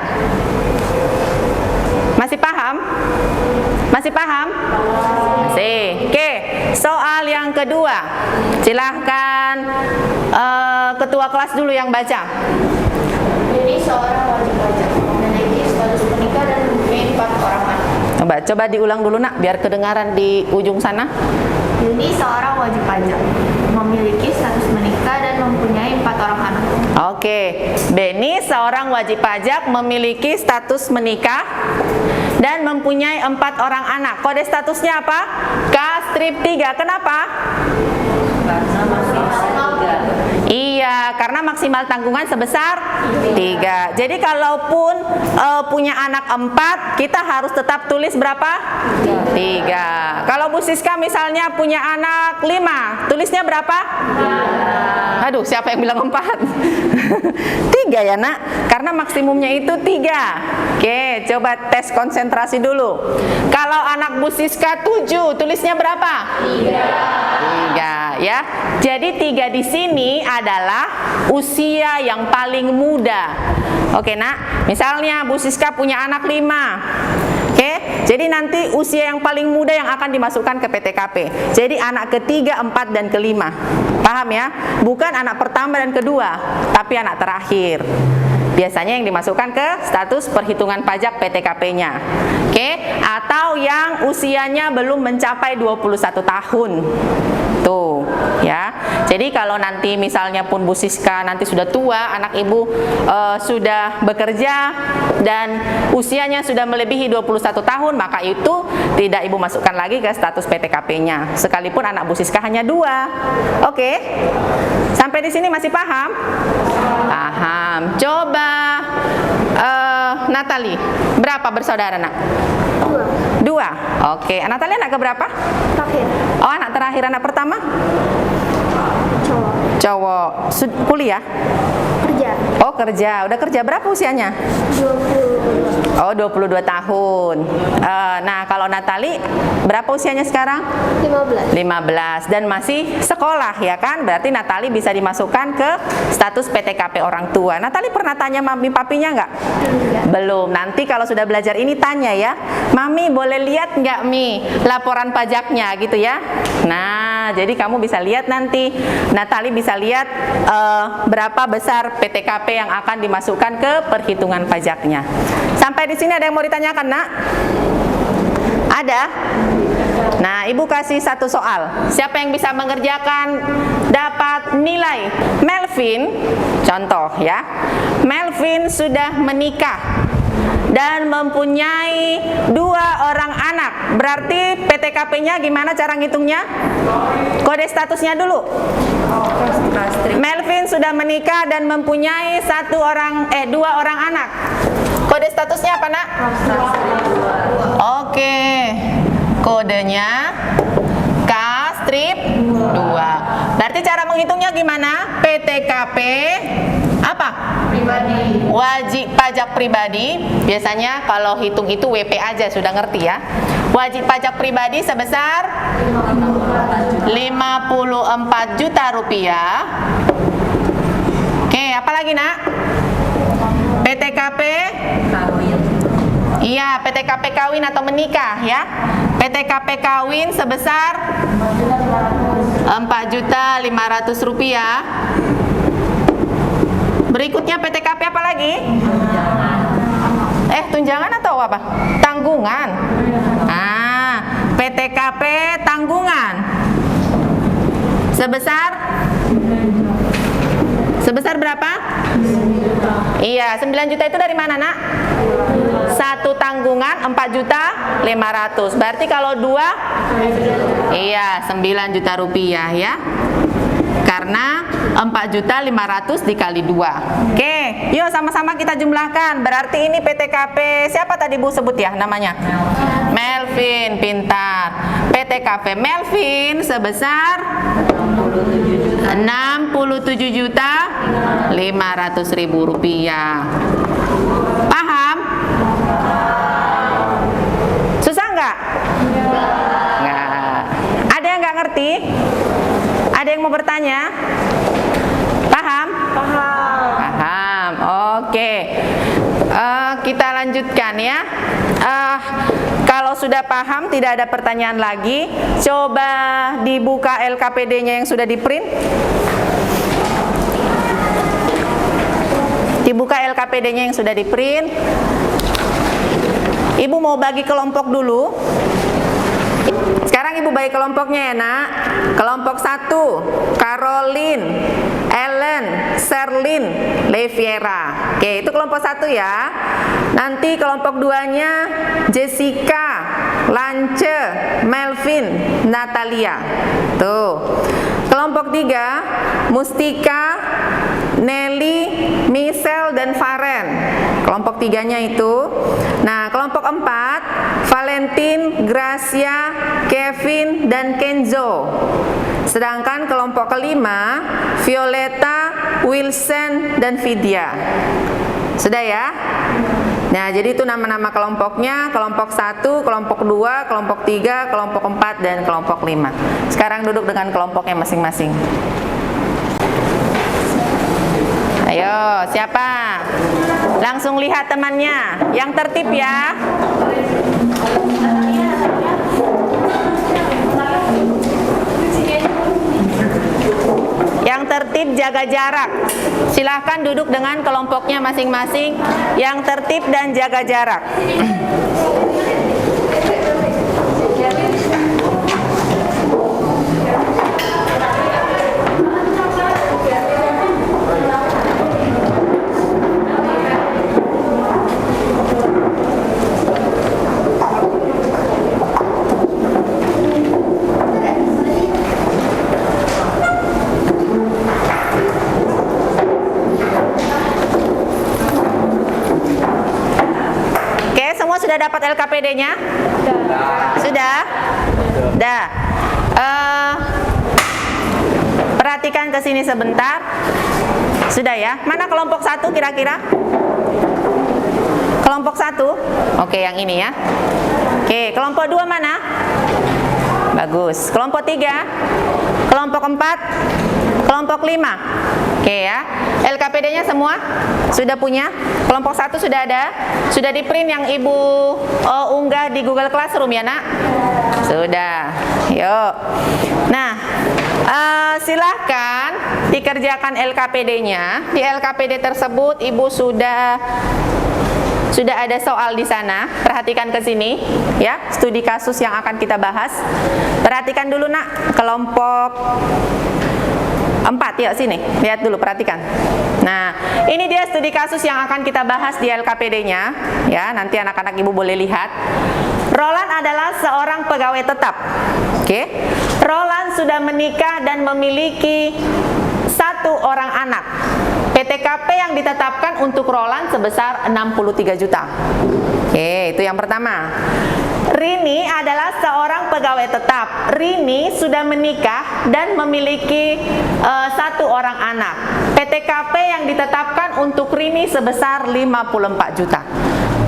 Masih paham? Masih paham? Masih. Oke, soal yang kedua. Silahkan ketua kelas dulu yang baca. Jadi seorang wajib pajak memiliki status menikah dan mempunyai 4 orang anak. Coba diulang dulu nak, biar kedengaran di ujung sana. Jadi seorang wajib pajak memiliki status menikah dan mempunyai 4 orang anak. Oke, Beni seorang wajib pajak memiliki status menikah dan mempunyai 4 orang anak. Kode statusnya apa? K-3. Kenapa? Karena maksimal 3. Iya, karena maksimal tanggungan sebesar 3. Jadi kalaupun punya anak 4, kita harus tetap tulis berapa? 3. Kalau Bu Siska misalnya punya anak 5, tulisnya berapa? 3. Aduh, siapa yang bilang 4? 3 ya nak, karena maksimumnya itu 3. Oke, coba tes konsentrasi dulu. Kalau anak Bu Siska 7, tulisnya berapa? 3 ya. Jadi 3 di sini adalah usia yang paling muda. Oke nak, misalnya Bu Siska punya anak 5. Oke, jadi nanti usia yang paling muda yang akan dimasukkan ke PTKP. Jadi anak ketiga, 4, dan kelima. Paham ya? Bukan anak pertama dan kedua, tapi anak terakhir. Biasanya yang dimasukkan ke status perhitungan pajak PTKP-nya. Oke, atau yang usianya belum mencapai 21 tahun. Tuh, ya. Jadi kalau nanti misalnya pun Bu Siska nanti sudah tua, anak ibu sudah bekerja dan usianya sudah melebihi 21 tahun, maka itu tidak ibu masukkan lagi ke status PTKP-nya. Sekalipun anak Bu Siska hanya 2. Oke. Sampai di sini masih paham? Paham. Coba Natali, berapa bersaudara nak? 2. Oke, Natali anak keberapa? Terakhir. Oh, anak terakhir. Anak pertama? Cowok. Kuliah? Kerja. Oh, kerja. Udah kerja berapa usianya? 20. Oh, 22 tahun. Nah, kalau Natali berapa usianya sekarang? 15 dan masih sekolah ya kan? Berarti Natali bisa dimasukkan ke status PTKP orang tua. Natali pernah tanya mami papinya nggak? Belum. Nanti kalau sudah belajar ini tanya ya, Mami boleh lihat nggak Mi laporan pajaknya gitu ya? Nah, jadi kamu bisa lihat nanti. Natali bisa lihat berapa besar PTKP yang akan dimasukkan ke perhitungan pajaknya. Sampai di sini ada yang mau ditanyakan nak? Ada? Nah, ibu kasih satu soal. Siapa yang bisa mengerjakan dapat nilai? Melvin, contoh ya. Melvin sudah menikah dan mempunyai 2 orang anak. Berarti PTKP-nya gimana cara ngitungnya? Kode statusnya dulu. Melvin sudah menikah dan mempunyai 2 orang anak. Kode statusnya apa nak? Oke. Kodenya K-2. Berarti cara menghitungnya gimana? PTKP apa? Pribadi. Wajib pajak pribadi. Biasanya kalau hitung itu WP aja sudah ngerti ya. Wajib pajak pribadi sebesar 54 juta rupiah. Oke, apa lagi nak? PTKP Kawin. Iya, PTKP kawin atau menikah ya. PTKP kawin sebesar 4.500.000 rupiah. Berikutnya PTKP apa lagi? tunjangan atau apa? Tanggungan. PTKP tanggungan sebesar berapa? Iya, 9 juta itu dari mana, Nak? Satu tanggungan 4.500.000. Berarti kalau 2, iya 9 juta rupiah ya. Karena 4.500.000 dikali 2. Oke, yuk sama-sama kita jumlahkan. Berarti ini PTKP siapa tadi Bu sebut ya namanya? Melvin, pintar. PTKP Melvin sebesar 67.500.000 rupiah. Paham? Susah nggak? Nggak. Ada yang nggak ngerti? Ada yang mau bertanya? Paham? Paham. Oke. Kita lanjutkan ya. Kalau sudah paham, tidak ada pertanyaan lagi. Coba dibuka LKPD-nya yang sudah di-print. Dibuka LKPD-nya yang sudah di-print. Ibu mau bagi kelompok dulu. Sekarang Ibu bagi kelompoknya ya, Nak. Kelompok 1, Caroline, Ellen, Sherlyn, Leviera. Oke, itu kelompok 1 ya. Nanti kelompok 2-nya Jessica, Lance, Melvin, Natalia. Tuh. Kelompok 3, Mustika, Nelly, Michelle, dan Faren. Kelompok 3-nya itu. Nah, kelompok 4, Valentin, Gracia, Kevin, dan Kenzo. Sedangkan kelompok kelima, Violeta, Wilson, dan Vidya. Sudah ya? Nah, jadi itu nama-nama kelompoknya, kelompok 1, kelompok 2, kelompok 3, kelompok 4, dan kelompok 5. Sekarang duduk dengan kelompoknya masing-masing. Ayo, siapa? Langsung lihat temannya. Yang tertib ya. Yang tertib jaga jarak. Silahkan duduk dengan kelompoknya masing-masing. Yang tertib dan jaga jarak. Sudah dapat LKPD-nya? Sudah? Sudah. Perhatikan ke sini sebentar. Sudah ya? Mana kelompok 1 kira-kira? Kelompok 1? Oke, yang ini ya. Oke, kelompok 2 mana? Bagus. Kelompok 3? Kelompok 4? Kelompok 5? Oke ya. LKPD-nya semua sudah punya? Kelompok 1 sudah ada? Sudah di print yang Ibu unggah di Google Classroom ya, Nak? Sudah. Yuk. Nah, silahkan dikerjakan LKPD-nya. Di LKPD tersebut Ibu sudah ada soal di sana. Perhatikan ke sini ya, studi kasus yang akan kita bahas. Perhatikan dulu, Nak, kelompok 4 ya, sini. Lihat dulu, perhatikan. Nah, ini dia studi kasus yang akan kita bahas di LKPD-nya ya. Nanti anak-anak Ibu boleh lihat. Roland adalah seorang pegawai tetap. Oke. Roland sudah menikah dan memiliki 1 orang anak. PTKP yang ditetapkan untuk Roland sebesar 63 juta. Oke, itu yang pertama. Rini adalah seorang pegawai tetap. Rini sudah menikah dan memiliki 1 orang anak. PTKP yang ditetapkan untuk Rini sebesar 54 juta.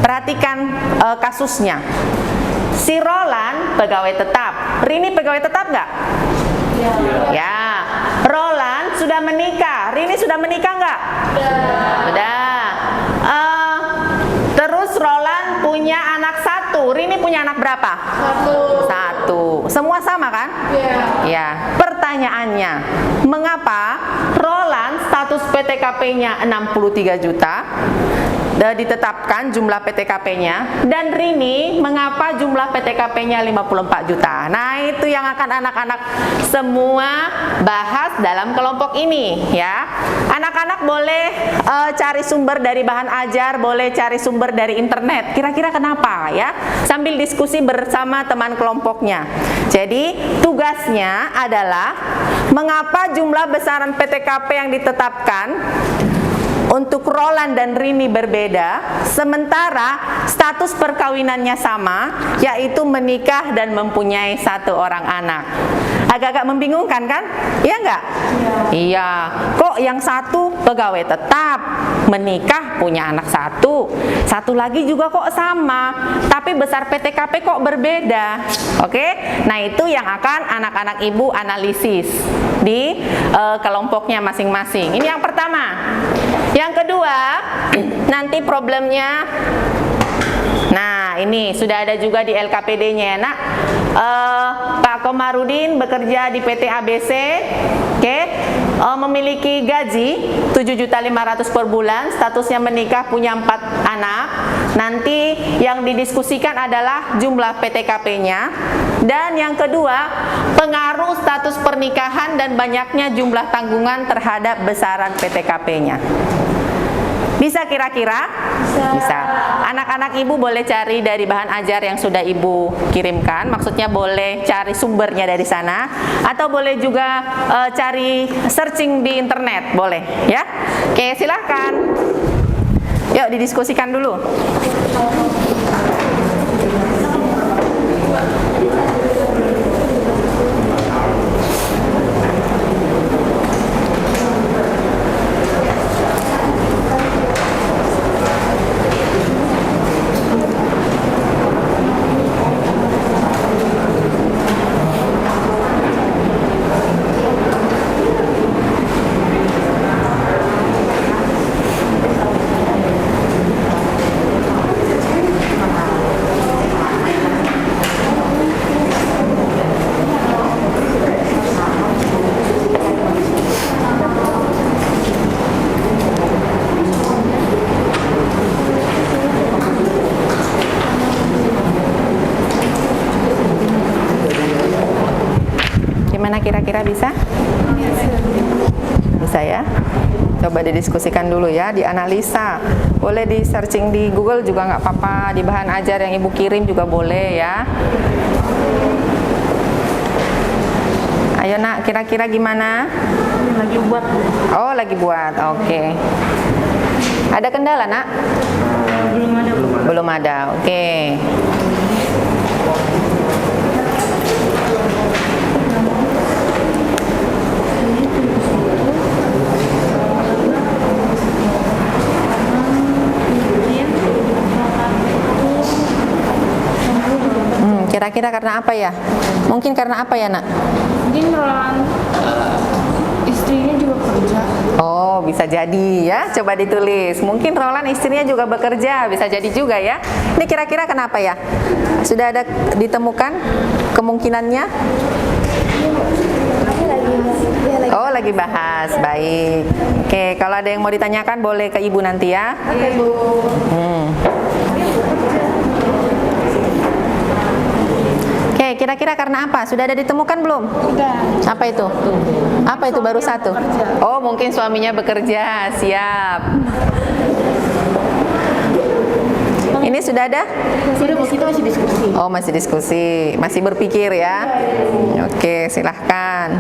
Perhatikan kasusnya. Si Roland pegawai tetap. Rini pegawai tetap nggak? Ya. Roland sudah menikah. Rini sudah menikah nggak? Sudah. Terus Roland punya anak 1. Rini punya anak berapa? 1. Semua sama kan? Ya. Pertanyaannya, mengapa Roland status PTKP-nya 63 juta, ditetapkan jumlah PTKP-nya, dan Rini mengapa jumlah PTKP-nya 54 juta. Nah, itu yang akan anak-anak semua bahas dalam kelompok ini ya. Anak-anak boleh cari sumber dari bahan ajar, boleh cari sumber dari internet. Kira-kira kenapa ya? Sambil diskusi bersama teman kelompoknya. Jadi, tugasnya adalah mengapa jumlah besaran PTKP yang ditetapkan untuk Roland dan Rini berbeda, sementara status perkawinannya sama, yaitu menikah dan mempunyai 1 orang anak. Agak-agak membingungkan kan? Iya enggak? Iya. Kok yang satu pegawai tetap, menikah punya anak 1, satu lagi juga kok sama, tapi besar PTKP kok berbeda? Oke? Nah, itu yang akan anak-anak ibu analisis di kelompoknya masing-masing. Ini yang pertama. Yang kedua, nanti problemnya, nah ini sudah ada juga di LKPD-nya ya nak. Pak Komarudin bekerja di PT ABC, oke, memiliki gaji 7.500.000 per bulan, statusnya menikah, punya 4 anak. Nanti yang didiskusikan adalah jumlah PTKP-nya. Dan yang kedua, pengaruh status pernikahan dan banyaknya jumlah tanggungan terhadap besaran PTKP-nya. Bisa kira-kira? Bisa. Anak-anak ibu boleh cari dari bahan ajar yang sudah ibu kirimkan, maksudnya boleh cari sumbernya dari sana, atau boleh juga cari searching di internet, boleh ya. Oke, silahkan. Yuk didiskusikan dulu. Gimana kira-kira bisa? Bisa ya? Coba didiskusikan dulu ya, dianalisa. Boleh di searching di Google juga nggak apa-apa, di bahan ajar yang ibu kirim juga boleh ya. Ayo nak, kira-kira gimana? Lagi buat. Oh, lagi buat, oke. Ada kendala nak? Belum ada. Belum ada, oke. Kira-kira karena apa ya? Mungkin karena apa ya nak? Mungkin Roland istrinya juga kerja. Oh, bisa jadi ya. Coba ditulis. Mungkin Roland istrinya juga bekerja, bisa jadi juga ya. Ini kira-kira kenapa ya? Sudah ada ditemukan kemungkinannya? Oh, lagi bahas. Baik. Oke, kalau ada yang mau ditanyakan boleh ke ibu nanti ya. Oke, Bu. Oke, kira-kira karena apa? Sudah ada ditemukan belum? Udah. Apa itu? Apa itu baru satu? Oh, mungkin suaminya bekerja. Siap. Ini sudah ada? Sudah, Bu, kita masih diskusi. Oh, masih diskusi. Masih berpikir ya? Oke, silahkan.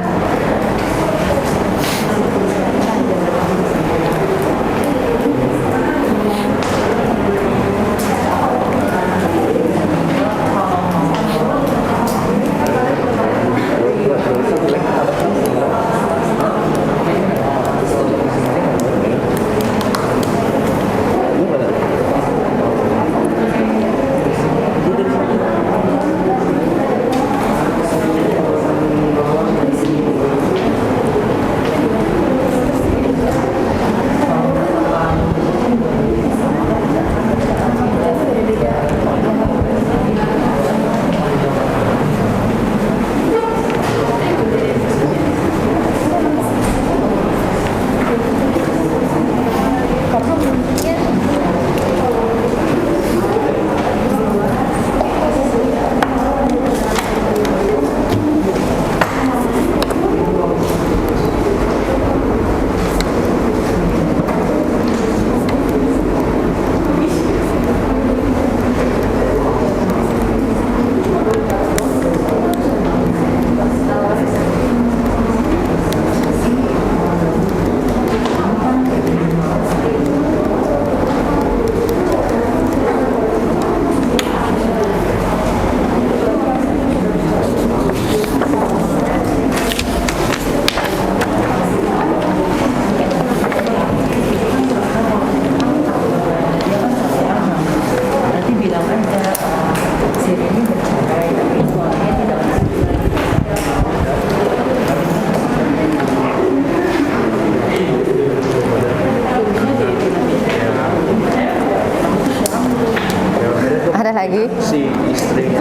lagi. Si istrinya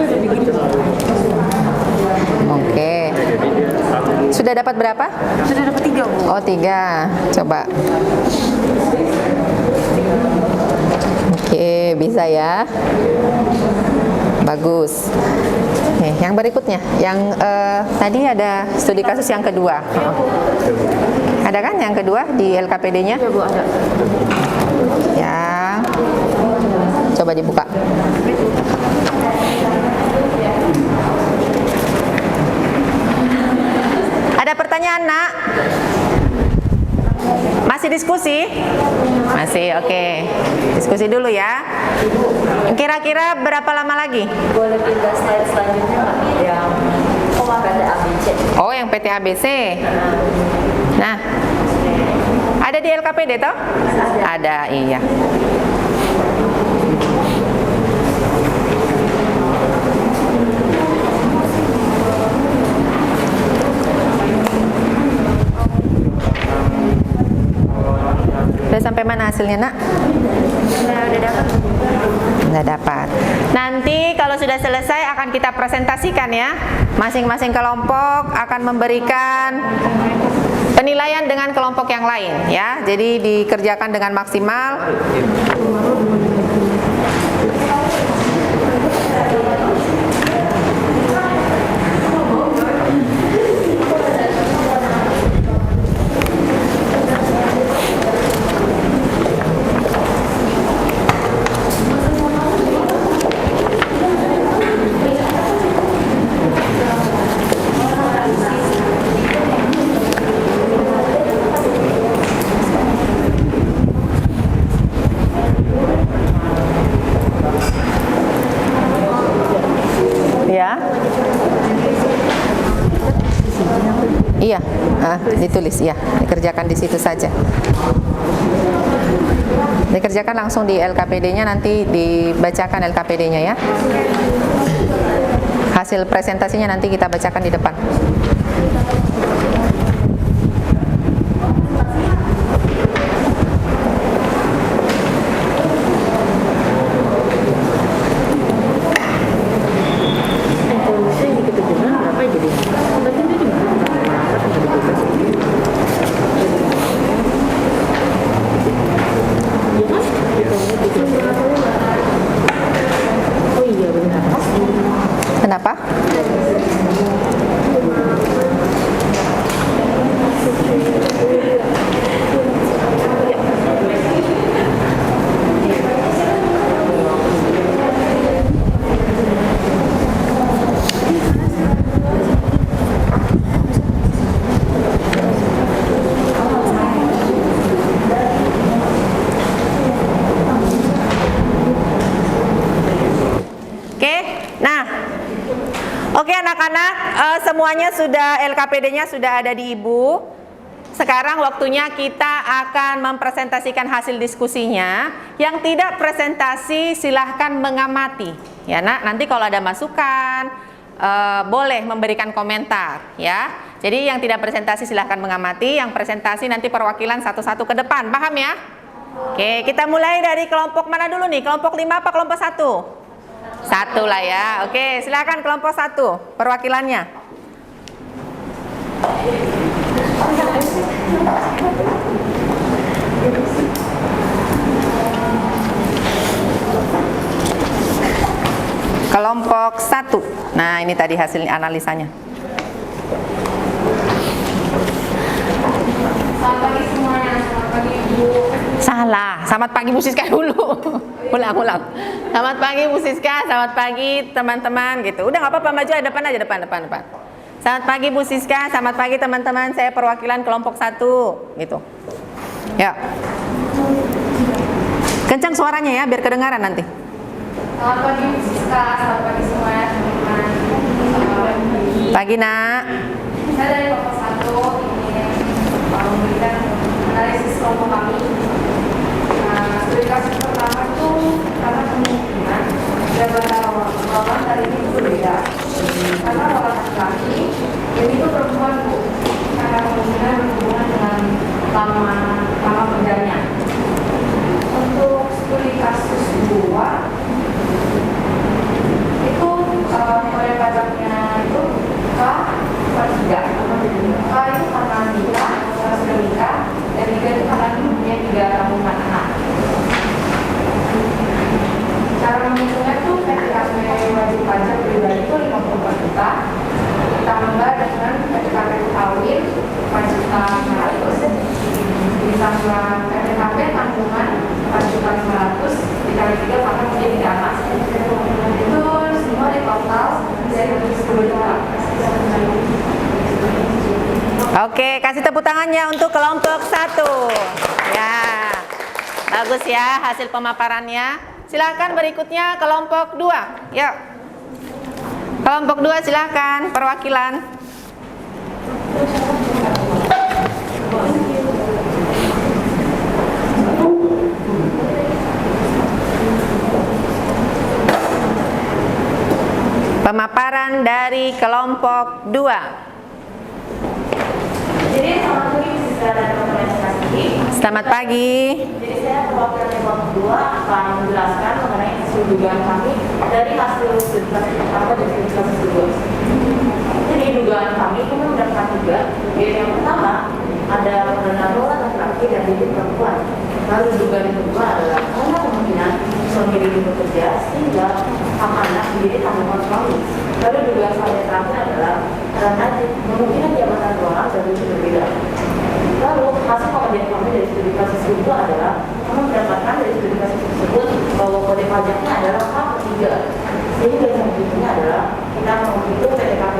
Oke. jadi dia satu. Sudah dapat berapa? Sudah dapat 3, Bu. Oh, 3. Coba. Oke, bisa ya. Bagus. Nih, yang berikutnya, yang tadi ada studi kasus yang kedua. Ada kan yang kedua di LKPD-nya? Ya, Bu, ada. Ya. Coba dibuka. Ada pertanyaan, Nak? Masih diskusi? Masih, oke. Diskusi dulu ya. Kira-kira berapa lama lagi? Boleh pindah slide selanjutnya Pak, yang PT ABC. Oh, yang PT ABC. Nah, ada di LKPD toh? Ada, iya. Udah sampai mana hasilnya, Nak? Udah dapat. Udah dapat. Nanti kalau sudah selesai akan kita presentasikan ya. Masing-masing kelompok akan memberikan penilaian dengan kelompok yang lain ya. Jadi dikerjakan dengan maksimal. Ya. Iya, ditulis ya, dikerjakan di situ saja. Dikerjakan langsung di LKPD-nya, nanti dibacakan LKPD-nya ya. Hasil presentasinya nanti kita bacakan di depan. Kenapa? Oke anak-anak, semuanya sudah, LKPD-nya sudah ada di Ibu. Sekarang waktunya kita akan mempresentasikan hasil diskusinya. Yang tidak presentasi silahkan mengamati. Ya Nak, nanti kalau ada masukan, boleh memberikan komentar ya. Jadi yang tidak presentasi silahkan mengamati, yang presentasi nanti perwakilan satu-satu ke depan, paham ya? Oke, kita mulai dari kelompok mana dulu nih? Kelompok 5 apa kelompok 1? 1 lah ya. Oke, silakan kelompok 1 perwakilannya. Kelompok 1. Nah, ini tadi hasil analisanya. Selamat pagi semuanya, selamat pagi Ibu. Salah, selamat pagi Bu Siska dulu. Ulang. Selamat pagi Bu Siska, selamat pagi teman-teman gitu. Udah nggak apa-apa, maju aja depan aja, depan. Selamat pagi Bu Siska, selamat pagi teman-teman, saya perwakilan kelompok 1 gitu. Ya. Kencang suaranya ya biar kedengaran nanti. Selamat pagi Bu Siska, selamat pagi semuanya teman-teman. Pagi Nak. Saya dari kelompok 1 ingin memberikan analisis kelompok kami. Studi kasus pertama itu karena kemungkinan jabatan lawan dari ini berbeda. Karena lawan laki-laki, dan itu perempuan Bu. Karena kemungkinan berhubungan dengan lama kerjanya. Untuk studi kasus 2, tangannya untuk kelompok 1. Ya, bagus ya hasil pemaparannya. Silakan berikutnya kelompok 2. Yuk. Kelompok 2 silakan perwakilan. Pemaparan dari kelompok 2. Jadi selamat pagi siswa dan teman-teman sekalian. Selamat pagi. Jadi saya perwakilan kelompok 2 akan menjelaskan mengenai hasil dugaan kami dari hasil studi kasus pertama dan studi kasus kedua. Jadi dugaan kami itu mendapatkan 3. Jadi yang pertama ada perdana rola laki-laki dan jadi perempuan. Lalu dugaan yang kedua adalah karena kemungkinan suami diri bekerja sehingga hak anak menjadi tanggungan suami. Lalu dugaan saya terakhir adalah karena kemungkinan jabatan dua orang dari berbeda. Lalu hasil pengajian kami dari studi kasus kedua adalah kami mendapatkan dari studi kasus tersebut bahwa kode pajaknya adalah K3. Sehingga yang berikutnya adalah kita menghitung PTKP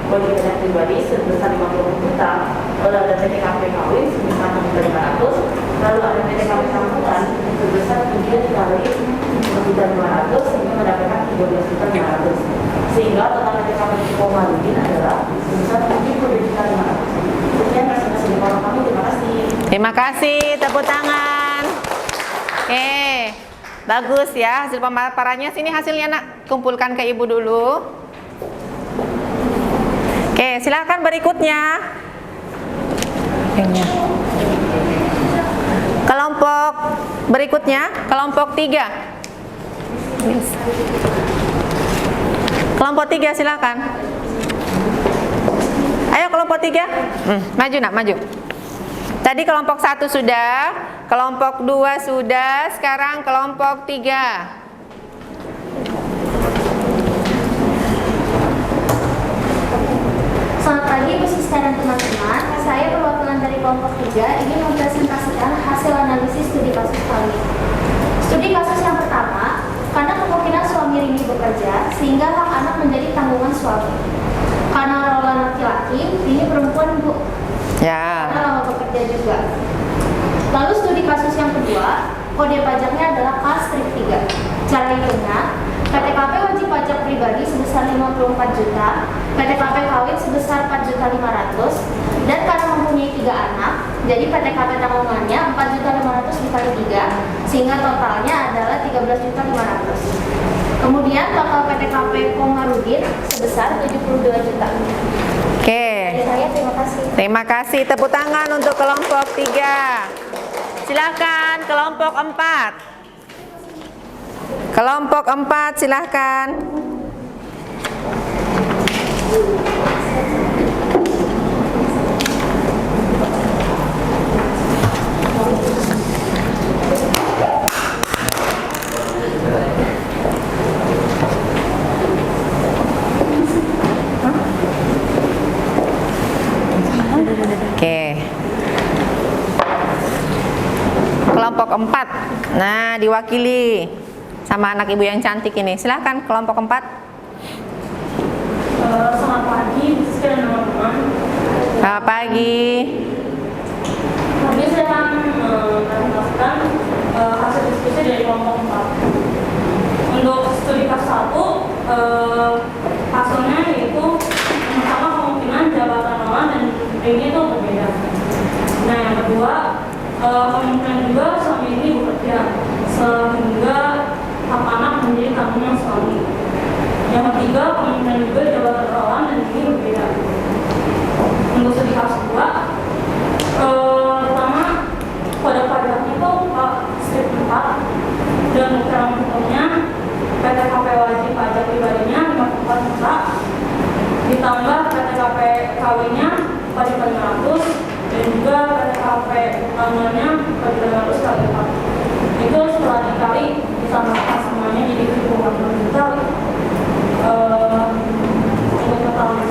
bagi pajak pribadi sebesar 50 juta, lalu ada PTKP kawin sebesar 1.500, lalu ada PTKP campuran sebesar 3 dikali 1.500 sehingga mendapatkan 13.500. Sehingga total PTKP Komarudin adalah sebesar 70.500. Sekian presentasi di kolom kami, terima kasih. Terima kasih, tepuk tangan. Oke, bagus ya hasil pemaparannya. Sini hasilnya nak, kumpulkan ke ibu dulu. Oke, silakan berikutnya. Kelompok berikutnya, kelompok 3. Kelompok 3 silakan. Ayo kelompok 3. Maju nak, maju. Tadi kelompok 1 sudah, kelompok 2 sudah, sekarang kelompok 3. Selamat pagi Bu Siska dan teman-teman. Saya perwakilan dari kelompok 3 ingin mempresentasikan hasil analisis studi kasus kami. Studi kasus yang pertama, karena kemungkinan suami Rini bekerja sehingga hak anak menjadi tanggungan suami. Karena rola laki-laki, Rini perempuan Bu. Ya. Karena lama bekerja juga. Lalu studi kasus yang kedua, kode pajaknya adalah K-3. Cara hitungnya, PTKP wajib pajak pribadi sebesar 54 juta, PTKP kawin sebesar 4.500.000, dan karena mempunyai 3 anak, jadi PTKP tanggungannya 4.500.000 dikali 3, sehingga totalnya adalah 13.500.000. Kemudian total PTKP Komarudin sebesar 72 juta. Oke. Dari saya, terima kasih. Terima kasih, tepuk tangan untuk kelompok 3. Silakan kelompok 4. Kelompok 4 silakan. Oke. Kelompok 4. Nah, diwakili sama anak ibu yang cantik ini. Silahkan kelompok 4. Selamat pagi, Siska dan teman-teman. Selamat pagi. Kami saya akan mempresentasikan hasil diskusi dari kelompok 4. Untuk studi kasus 1, hasilnya yaitu pertama kemungkinan jabatan Noah dan Rini itu berbeda. Nah, yang kedua, kemungkinan juga suami ini bekerja sehingga hak anak menjadi tanggungan suami. Yang ketiga, kemungkinan juga jabatan Roland dan ini berbeda. Untuk studi kasus 2, pertama pada pajaknya itu strip 4 dan ukuran hukumnya PTKP wajib pajak pribadinya 54 juta ditambah PTKP kawinnya 4.500.000 dan juga PTKP tanggungannya 4.500 kali 4. Itu setelah dikali ditambahkan semuanya jadi 70 juta untuk totalnya.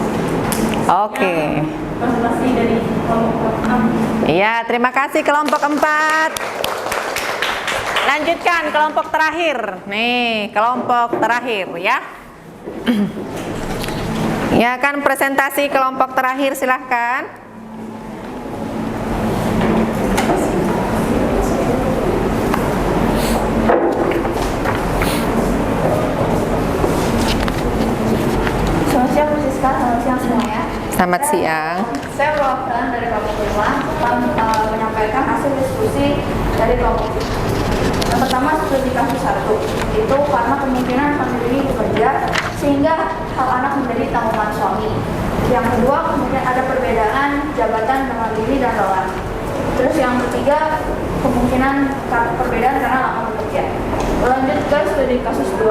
Oke. Presentasi dari kelompok 6. Iya, terima kasih kelompok 4. Lanjutkan kelompok terakhir. Nih, kelompok terakhir ya. Ya kan presentasi kelompok terakhir silahkan. Selamat siang. Saya perwakilan dari kelompok 5 akan menyampaikan hasil diskusi dari kelompok 5. Yang pertama, studi kasus 1 itu karena kemungkinan suami diri bekerja sehingga hak anak menjadi tanggungan suami. Yang kedua, kemudian ada perbedaan jabatan dengan Rini dan Roland. Terus yang ketiga, kemungkinan perbedaan karena lama bekerja. Lanjut ke studi kasus 2.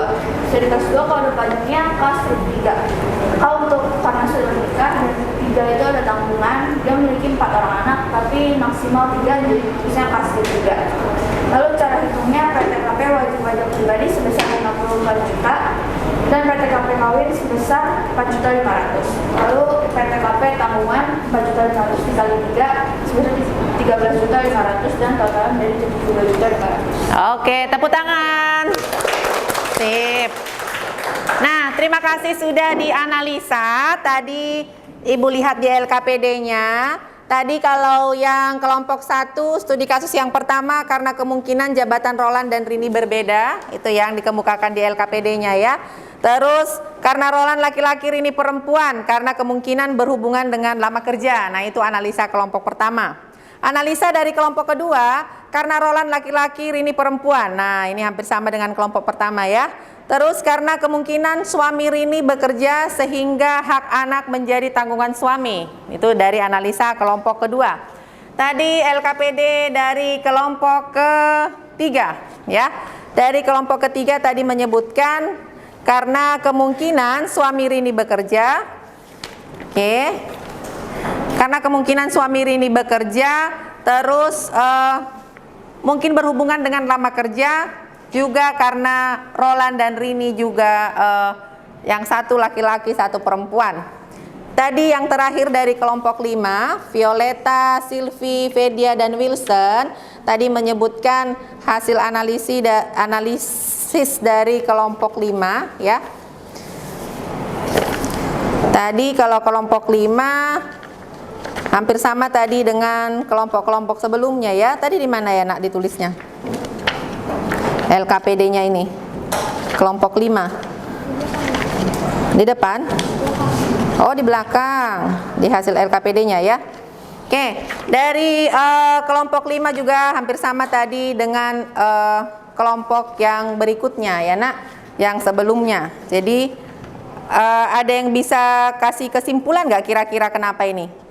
Studi kasus 2 kalau ada pajaknya kelas 3. Kalau untuk karena sudah menikah dan 3 itu ada tanggungan, dia memiliki 4 orang anak tapi maksimal 3 jadi bisa kelas 3. Lalu cara hitungnya PTKP wajib pajak pribadi sebesar 54 juta dan PTKP kawin sebesar 4.500.000. Lalu PTKP tanggungan 4.500.000 dikali 3 sebesar 13.500.000 dan total menjadi 72.500.000. Oke, tepuk tangan. Sip. Nah, terima kasih sudah dianalisa. Tadi Ibu lihat di LKPD-nya. Tadi kalau yang kelompok 1, studi kasus yang pertama karena kemungkinan jabatan Roland dan Rini berbeda. Itu yang dikemukakan di LKPD-nya ya. Terus karena Roland laki-laki, Rini perempuan karena kemungkinan berhubungan dengan lama kerja. Nah, itu analisa kelompok pertama. Analisa dari kelompok kedua, karena Roland laki-laki, Rini perempuan. Nah, ini hampir sama dengan kelompok pertama ya. Terus karena kemungkinan suami Rini bekerja sehingga hak anak menjadi tanggungan suami. Itu dari analisa kelompok kedua. Tadi LKPD dari kelompok ketiga ya. Dari kelompok ketiga tadi menyebutkan karena kemungkinan suami Rini bekerja. Oke. Karena kemungkinan suami Rini bekerja, terus mungkin berhubungan dengan lama kerja, juga karena Roland dan Rini juga yang satu laki-laki, satu perempuan. Tadi yang terakhir dari kelompok 5, Violeta, Sylvie, Fedia, dan Wilson, tadi menyebutkan hasil analisis dari kelompok 5 ya. Tadi kalau kelompok 5 hampir sama tadi dengan kelompok-kelompok sebelumnya ya. Tadi di mana ya nak ditulisnya? LKPD-nya ini. Kelompok 5. Di depan? Oh, di belakang. Di hasil LKPD-nya ya. Oke, dari kelompok 5 juga hampir sama tadi dengan kelompok yang berikutnya ya nak, yang sebelumnya. Jadi ada yang bisa kasih kesimpulan nggak kira-kira kenapa ini?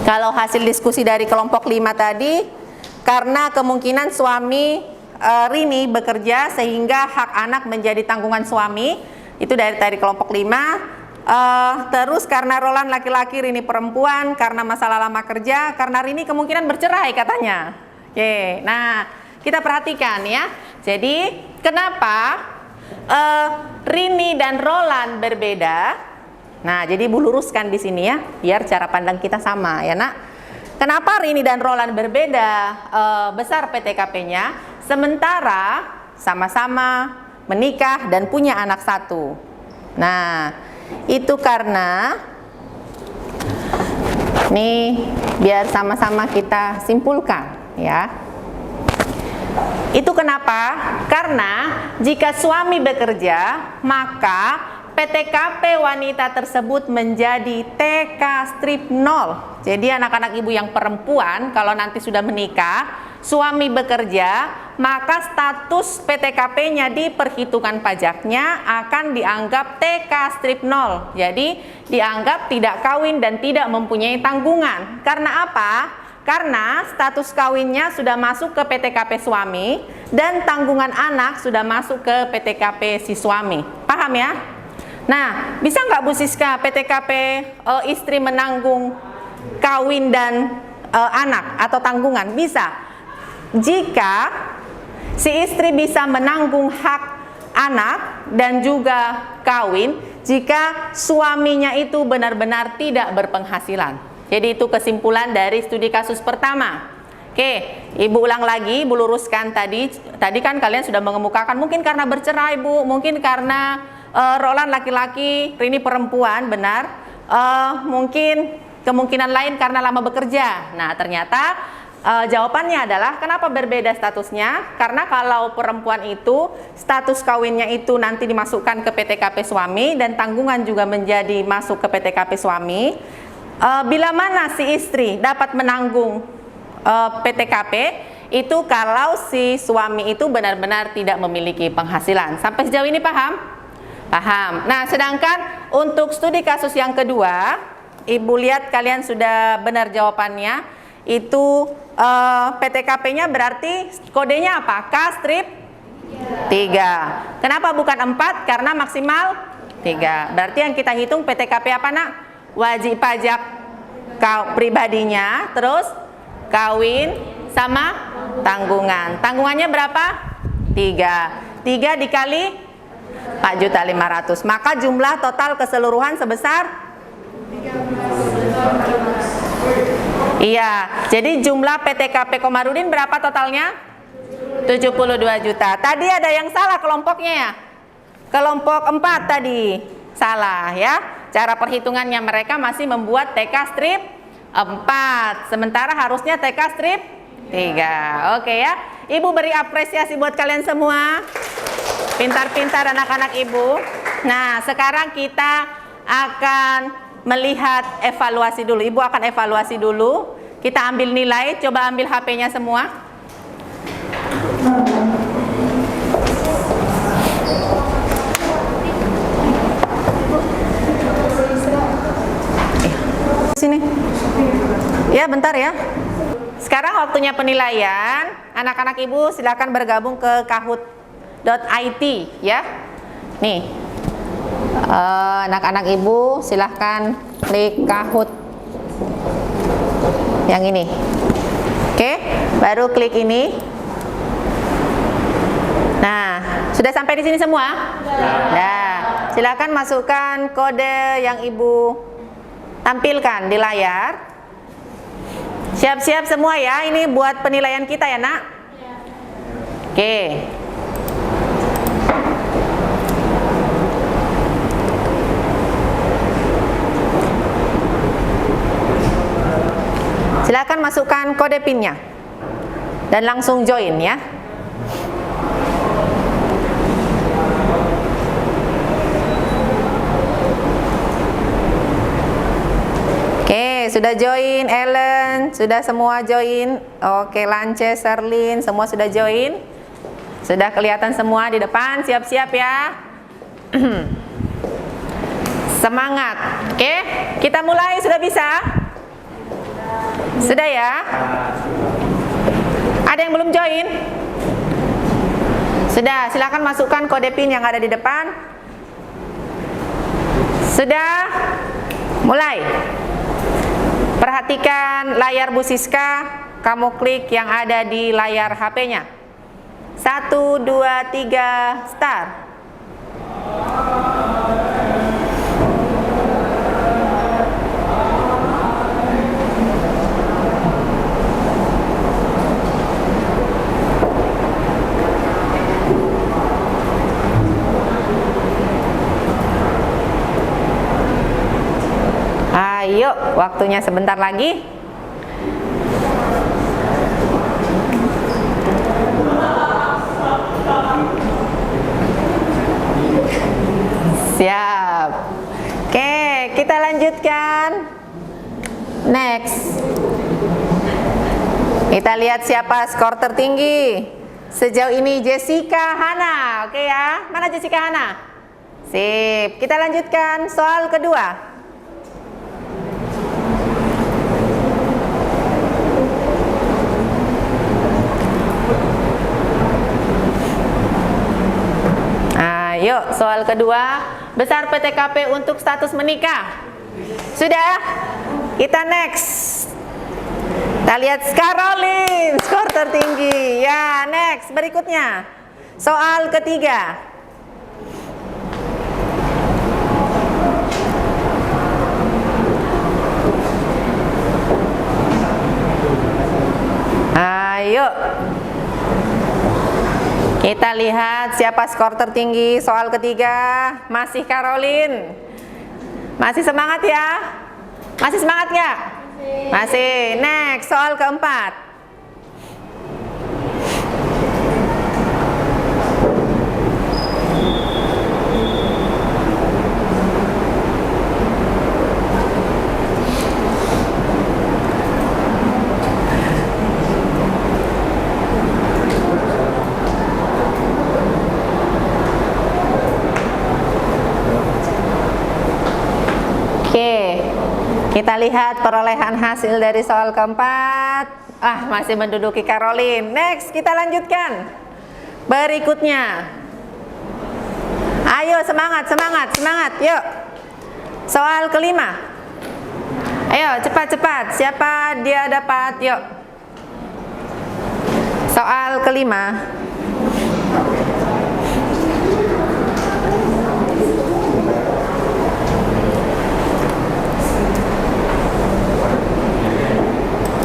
Kalau hasil diskusi dari kelompok 5 tadi, karena kemungkinan suami Rini bekerja sehingga hak anak menjadi tanggungan suami, itu dari kelompok 5. Terus karena Roland laki-laki, Rini perempuan, karena masalah lama kerja, karena Rini kemungkinan bercerai katanya. Oke, nah kita perhatikan ya. Jadi kenapa Rini dan Roland berbeda? Nah, jadi Ibu luruskan di sini ya, biar cara pandang kita sama ya nak. Kenapa Rini dan Roland berbeda besar PTKP-nya, sementara sama-sama menikah dan punya anak satu. Nah, itu karena nih biar sama-sama kita simpulkan ya. Itu kenapa? Karena jika suami bekerja, maka PTKP wanita tersebut menjadi TK strip 0. Jadi anak-anak ibu yang perempuan kalau nanti sudah menikah, suami bekerja, maka status PTKP-nya di perhitungan pajaknya akan dianggap TK strip 0. Jadi dianggap tidak kawin dan tidak mempunyai tanggungan. Karena apa? Karena status kawinnya sudah masuk ke PTKP suami dan tanggungan anak sudah masuk ke PTKP si suami. Paham ya? Nah, bisa nggak Bu Siska PTKP istri menanggung kawin dan anak atau tanggungan? Bisa. Jika si istri bisa menanggung hak anak dan juga kawin jika suaminya itu benar-benar tidak berpenghasilan. Jadi itu kesimpulan dari studi kasus pertama. Oke, Ibu ulang lagi, Ibu luruskan tadi. Tadi kan kalian sudah mengemukakan mungkin karena bercerai Bu, mungkin karena Roland laki-laki, Rini perempuan, benar. Mungkin kemungkinan lain karena lama bekerja. Nah, ternyata jawabannya adalah kenapa berbeda statusnya? Karena kalau perempuan itu status kawinnya itu nanti dimasukkan ke PTKP suami dan tanggungan juga menjadi masuk ke PTKP suami. Bila mana si istri dapat menanggung PTKP itu kalau si suami itu benar-benar tidak memiliki penghasilan. Sampai sejauh ini paham? Paham. Nah, sedangkan untuk studi kasus yang kedua, Ibu lihat kalian sudah benar jawabannya. Itu PTKP-nya berarti kodenya apa? K strip 3. Kenapa bukan 4? Karena maksimal 3. Berarti yang kita hitung PTKP apa nak? Wajib pajak pribadinya, terus kawin sama tanggungan. Tanggungannya berapa? 3. 3 dikali 4.500.000. Maka jumlah total keseluruhan sebesar iya, jadi jumlah PTKP Komarudin berapa totalnya? 72 juta. Tadi ada yang salah kelompoknya ya? Kelompok 4 tadi salah ya. Cara perhitungannya mereka masih membuat TK strip 4. Sementara harusnya TK strip 3. Oke ya. Ibu beri apresiasi buat kalian semua. Pintar-pintar anak-anak ibu. Nah, sekarang kita akan melihat evaluasi dulu. Ibu akan evaluasi dulu. Kita ambil nilai, coba ambil HP-nya semua. Sini. Ya, bentar ya. Sekarang waktunya penilaian. Anak-anak ibu silakan bergabung ke kahoot.it ya. Nih. Anak-anak ibu silahkan klik Kahoot yang ini. Oke, baru klik ini. Nah, sudah sampai di sini semua? Nah, silakan masukkan kode yang ibu tampilkan di layar. Siap-siap semua ya, ini buat penilaian kita ya nak. Oke. Silakan masukkan kode PIN-nya dan langsung join ya. Oke, sudah join Ellen, sudah semua join. Oke, Lance, Serlin, semua sudah join. Sudah kelihatan semua di depan, siap-siap ya. Semangat. Oke, kita mulai, sudah bisa? Sudah ya? Ada yang belum join? Sudah, silakan masukkan kode PIN yang ada di depan. Sudah? Mulai. Perhatikan layar Bu Siska, kamu klik yang ada di layar HP-nya. 1, 2, 3, start. Ayo, waktunya sebentar lagi. Siap. Oke, kita lanjutkan. Next. Kita lihat siapa skor tertinggi. Sejauh ini Jessica Hana. Oke ya, mana Jessica Hana? Sip. Kita lanjutkan soal kedua. Yuk, soal kedua, besar PTKP untuk status menikah. Sudah? Kita next. Kita lihat Karolin, skor tertinggi. Ya, next, berikutnya. Soal ketiga. Ayo. Kita lihat siapa skor tertinggi soal ketiga. Masih Karolin. Masih semangat ya? Masih semangat nggak? Masih. Next, soal keempat. Kita lihat perolehan hasil dari soal keempat. Masih menduduki Caroline. Next, kita lanjutkan. Berikutnya. Ayo semangat, semangat, semangat. Yuk. Soal kelima. Ayo cepat-cepat. Siapa dia dapat? Yuk. Soal kelima.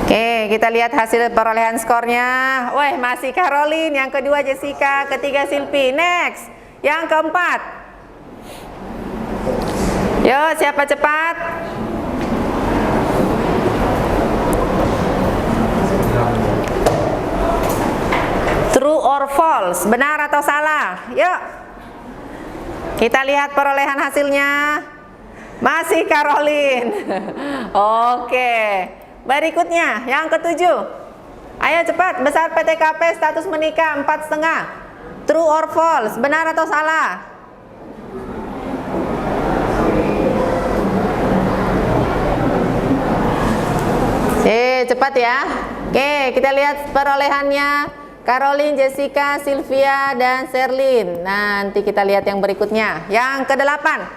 Oke, kita lihat hasil perolehan skornya. Wah, masih Caroline, yang kedua Jessica, ketiga Silvi. Next, yang keempat. Yo, siapa cepat? True or false? Benar atau salah? Yuk. Kita lihat perolehan hasilnya. Masih Caroline. Oke. Berikutnya, yang ketujuh. Ayo cepat, besar PTKP status menikah 4,5. True or false? Benar atau salah? Cepat ya. Oke, kita lihat perolehannya. Caroline, Jessica, Sylvia, dan Sherlyn. Nanti kita lihat yang berikutnya. Yang ke-8.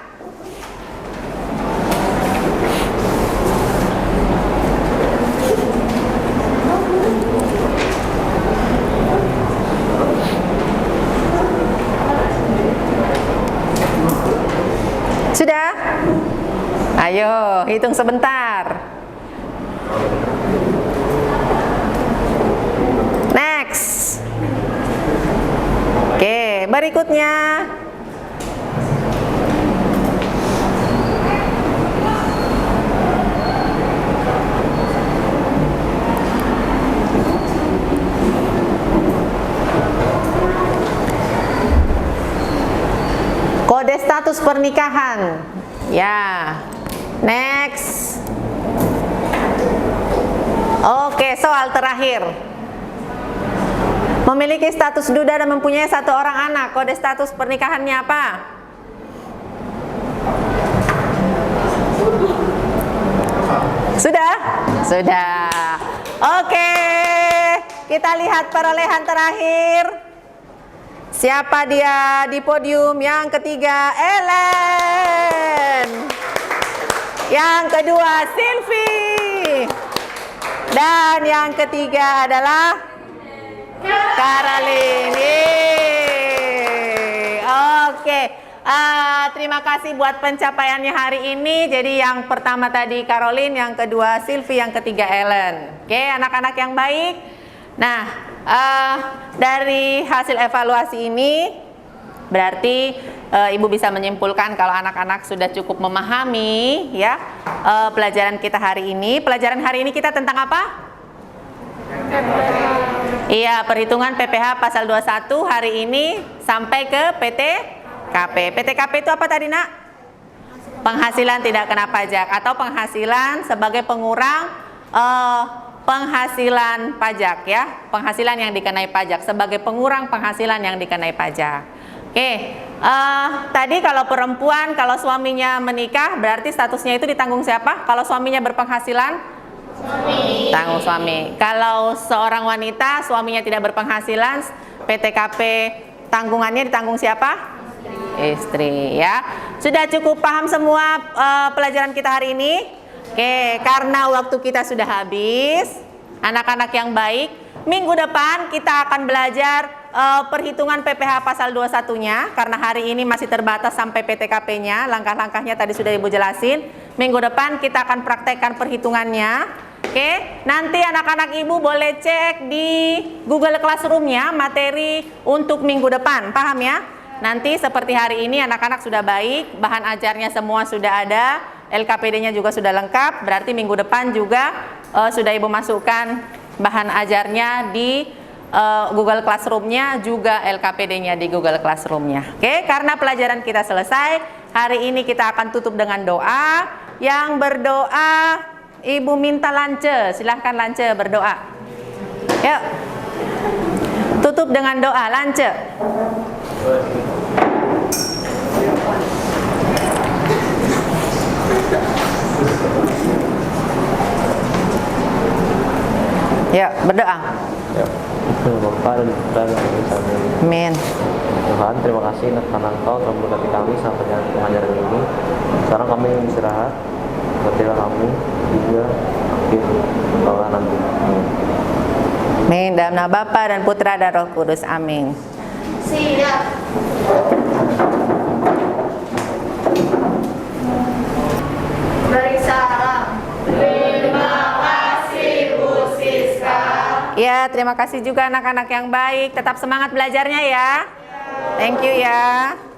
Sudah? Ayo, hitung sebentar. Next. Oke, berikutnya. Kode status pernikahan. Ya. Next. Oke, soal terakhir. Memiliki status duda dan mempunyai 1 orang anak. Kode status pernikahannya apa? Sudah? Sudah. Oke. Kita lihat perolehan terakhir. Siapa dia di podium? Yang ketiga, Ellen. Yang kedua, Sylvie. Dan yang ketiga adalah Caroline. Oke. Terima kasih buat pencapaiannya hari ini. Jadi yang pertama tadi Caroline, yang kedua Sylvie, yang ketiga Ellen. Oke, anak-anak yang baik. Nah, dari hasil evaluasi ini berarti Ibu bisa menyimpulkan kalau anak-anak sudah cukup memahami ya pelajaran kita hari ini. Pelajaran hari ini kita tentang apa? Iya, perhitungan PPh pasal 21 hari ini sampai ke PTKP. PTKP itu apa tadi, Nak? Penghasilan tidak kena pajak atau penghasilan sebagai pengurang penghasilan pajak ya, penghasilan yang dikenai pajak sebagai pengurang penghasilan yang dikenai pajak. Oke, tadi kalau perempuan kalau suaminya menikah berarti statusnya itu ditanggung siapa? Kalau suaminya berpenghasilan, suami. Tanggung suami. Kalau seorang wanita suaminya tidak berpenghasilan, PTKP tanggungannya ditanggung siapa? Istri ya. Sudah cukup paham semua pelajaran kita hari ini? Oke, karena waktu kita sudah habis, anak-anak yang baik, minggu depan kita akan belajar perhitungan PPh pasal 21-nya, karena hari ini masih terbatas sampai PTKP-nya, langkah-langkahnya tadi sudah Ibu jelasin. Minggu depan kita akan praktekkan perhitungannya. Oke, nanti anak-anak Ibu boleh cek di Google Classroom-nya materi untuk minggu depan, paham ya? Nanti seperti hari ini anak-anak sudah baik, bahan ajarnya semua sudah ada, LKPD-nya juga sudah lengkap, berarti minggu depan juga sudah Ibu masukkan bahan ajarnya di Google Classroom-nya, juga LKPD-nya di Google Classroom-nya. Oke, karena pelajaran kita selesai, hari ini kita akan tutup dengan doa. Yang berdoa, Ibu minta Lance, silahkan Lance berdoa. Yuk, tutup dengan doa, Lance. Ya, berdoa. Ya, Bapa dan Putra dan Roh Kudus. Amin. Amin. Tuhan, terima kasih karena Engkau telah memberkati kami sampai dengan pengajaran ini. Sekarang kami ingin istirahat. Berkatilah kami hingga akhir bahwa nanti. Amin. Amin. Dalam nama Bapa dan Putra dan Roh Kudus. Amin. Siap. Beri salam. Ya, terima kasih juga anak-anak yang baik. Tetap semangat belajarnya ya. Thank you ya.